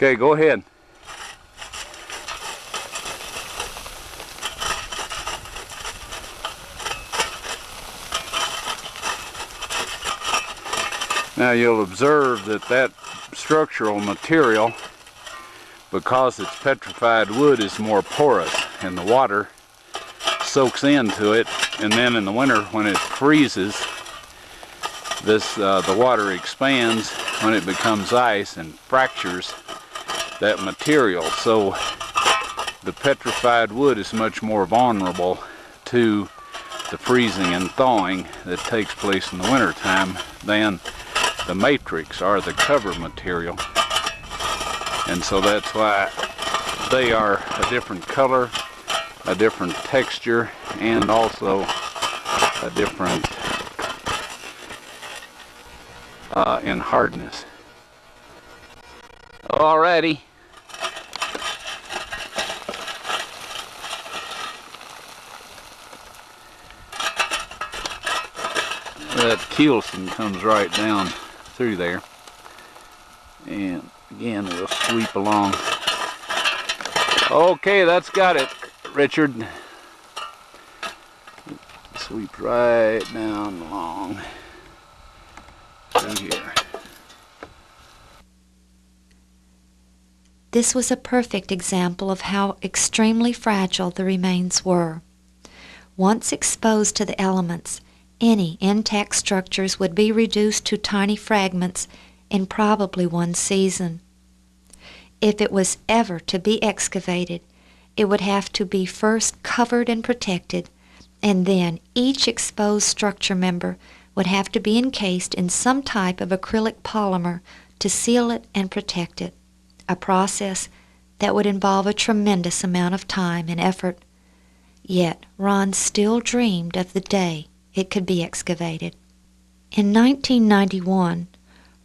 Okay, go ahead. Now you'll observe that that structural material, because it's petrified wood, is more porous, and the water soaks into it, and then in the winter when it freezes, the water expands when it becomes ice and fractures that material. So the petrified wood is much more vulnerable to the freezing and thawing that takes place in the winter time than the matrix or the cover material. And so that's why they are a different color, a different texture, and also a different in hardness. Alrighty. That Kilson comes right down through there, and again we'll sweep along. Okay, that's got it, Richard. Sweep right down along through here. This was a perfect example of how extremely fragile the remains were. Once exposed to the elements, any intact structures would be reduced to tiny fragments in probably one season. If it was ever to be excavated, it would have to be first covered and protected, and then each exposed structure member would have to be encased in some type of acrylic polymer to seal it and protect it, a process that would involve a tremendous amount of time and effort. Yet Ron still dreamed of the day it could be excavated. In 1991,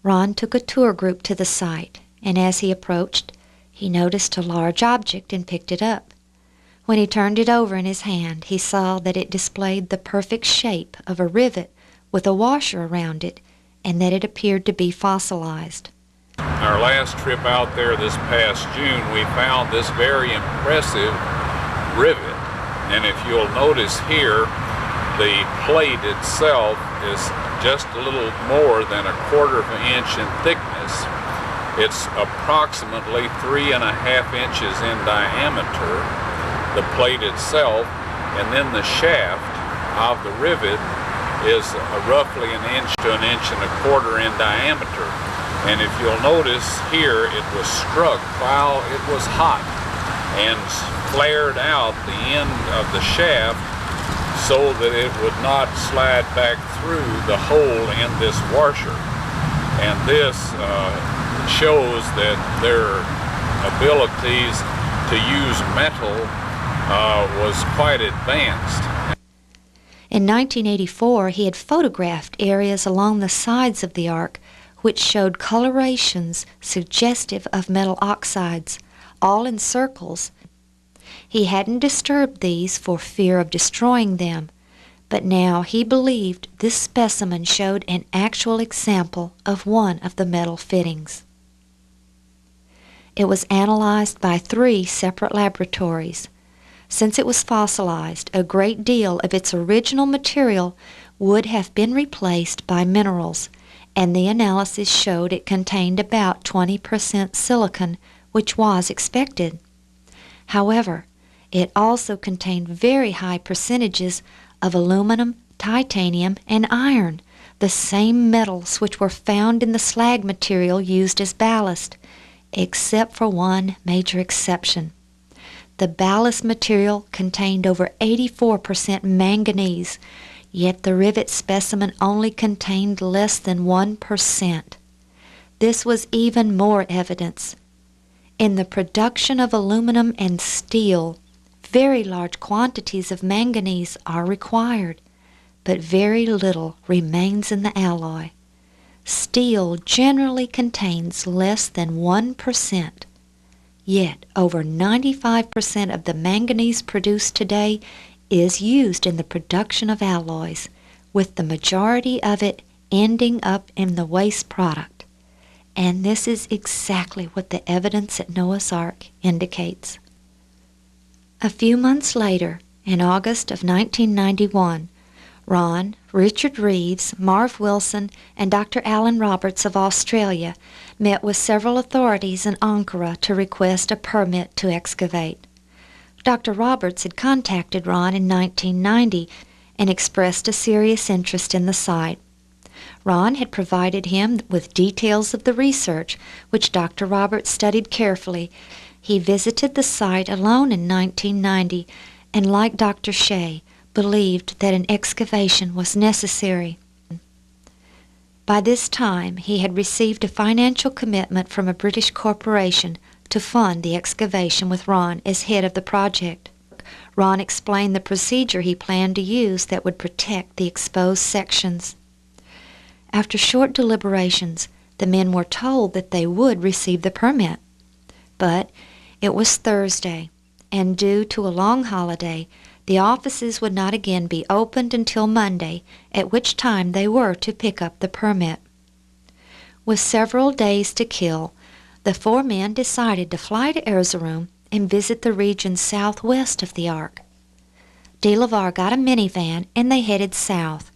Ron took a tour group to the site, and as he approached, he noticed a large object and picked it up. When he turned it over in his hand, he saw that it displayed the perfect shape of a rivet with a washer around it, and that it appeared to be fossilized. Our last trip out there this past June, we found this very impressive rivet. And if you'll notice here, the plate itself is just a little more than 1/4 inch in thickness. It's approximately 3.5 inches in diameter, the plate itself, and then the shaft of the rivet is roughly 1 inch to 1.25 inches in diameter. And if you'll notice here, it was struck while it was hot and flared out the end of the shaft so that it would not slide back through the hole in this washer. And this shows that their abilities to use metal was quite advanced. In 1984, he had photographed areas along the sides of the ark which showed colorations suggestive of metal oxides, all in circles. He hadn't disturbed these for fear of destroying them, but now he believed this specimen showed an actual example of one of the metal fittings. It was analyzed by 3 separate laboratories. Since it was fossilized, a great deal of its original material would have been replaced by minerals, and the analysis showed it contained about 20% silicon, which was expected. However, it also contained very high percentages of aluminum, titanium, and iron, the same metals which were found in the slag material used as ballast, except for one major exception. The ballast material contained over 84% manganese, yet the rivet specimen only contained less than 1%. This was even more evidence. In the production of aluminum and steel, very large quantities of manganese are required, but very little remains in the alloy. Steel generally contains less than 1%. Yet, over 95% of the manganese produced today is used in the production of alloys, with the majority of it ending up in the waste product. And this is exactly what the evidence at Noah's Ark indicates. A few months later, in August of 1991, Ron, Richard Reeves, Marv Wilson, and Dr. Alan Roberts of Australia met with several authorities in Ankara to request a permit to excavate. Dr. Roberts had contacted Ron in 1990 and expressed a serious interest in the site. Ron had provided him with details of the research, which Dr. Roberts studied carefully. He visited the site alone in 1990 and, like Dr. Shea, believed that an excavation was necessary. By this time, he had received a financial commitment from a British corporation to fund the excavation with Ron as head of the project. Ron explained the procedure he planned to use that would protect the exposed sections. After short deliberations, the men were told that they would receive the permit. But it was Thursday, and due to a long holiday, the offices would not again be opened until Monday, at which time they were to pick up the permit. With several days to kill, the 4 men decided to fly to Erzurum and visit the region southwest of the Ark. De La Var got a minivan and they headed south.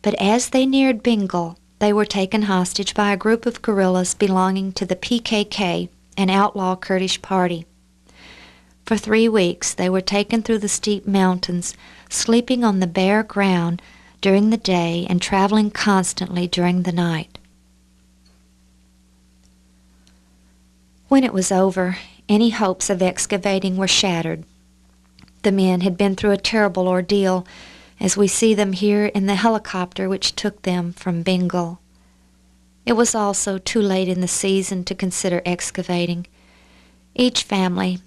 But as they neared Bengal, they were taken hostage by a group of guerrillas belonging to the PKK, an outlaw Kurdish party. For 3 weeks they were taken through the steep mountains, sleeping on the bare ground during the day and traveling constantly during the night. When it was over, any hopes of excavating were shattered. The men had been through a terrible ordeal, as we see them here in the helicopter which took them from Bengal. It was also too late in the season to consider excavating. Each family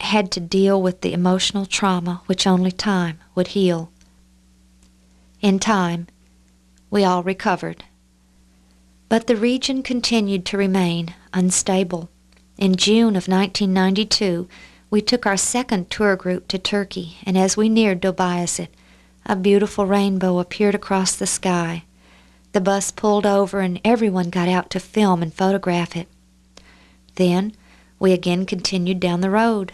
had to deal with the emotional trauma which only time would heal. In time, we all recovered. But the region continued to remain unstable. In June of 1992, we took our second tour group to Turkey, and as we neared Dobbayazit, a beautiful rainbow appeared across the sky. The bus pulled over and everyone got out to film and photograph it. Then we again continued down the road.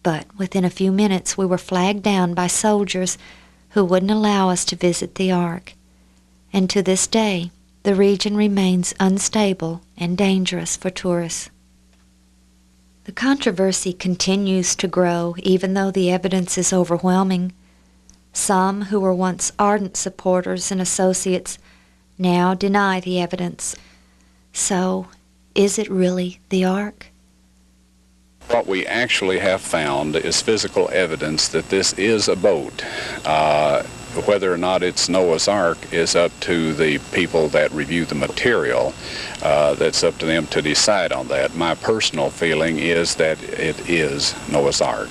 But within a few minutes we were flagged down by soldiers who wouldn't allow us to visit the Ark. And to this day, the region remains unstable and dangerous for tourists. The controversy continues to grow even though the evidence is overwhelming. Some who were once ardent supporters and associates now deny the evidence. So, is it really the ark? What we actually have found is physical evidence that this is a boat. Whether or not it's Noah's Ark is up to the people that review the material. That's up to them to decide on that. My personal feeling is that it is Noah's Ark.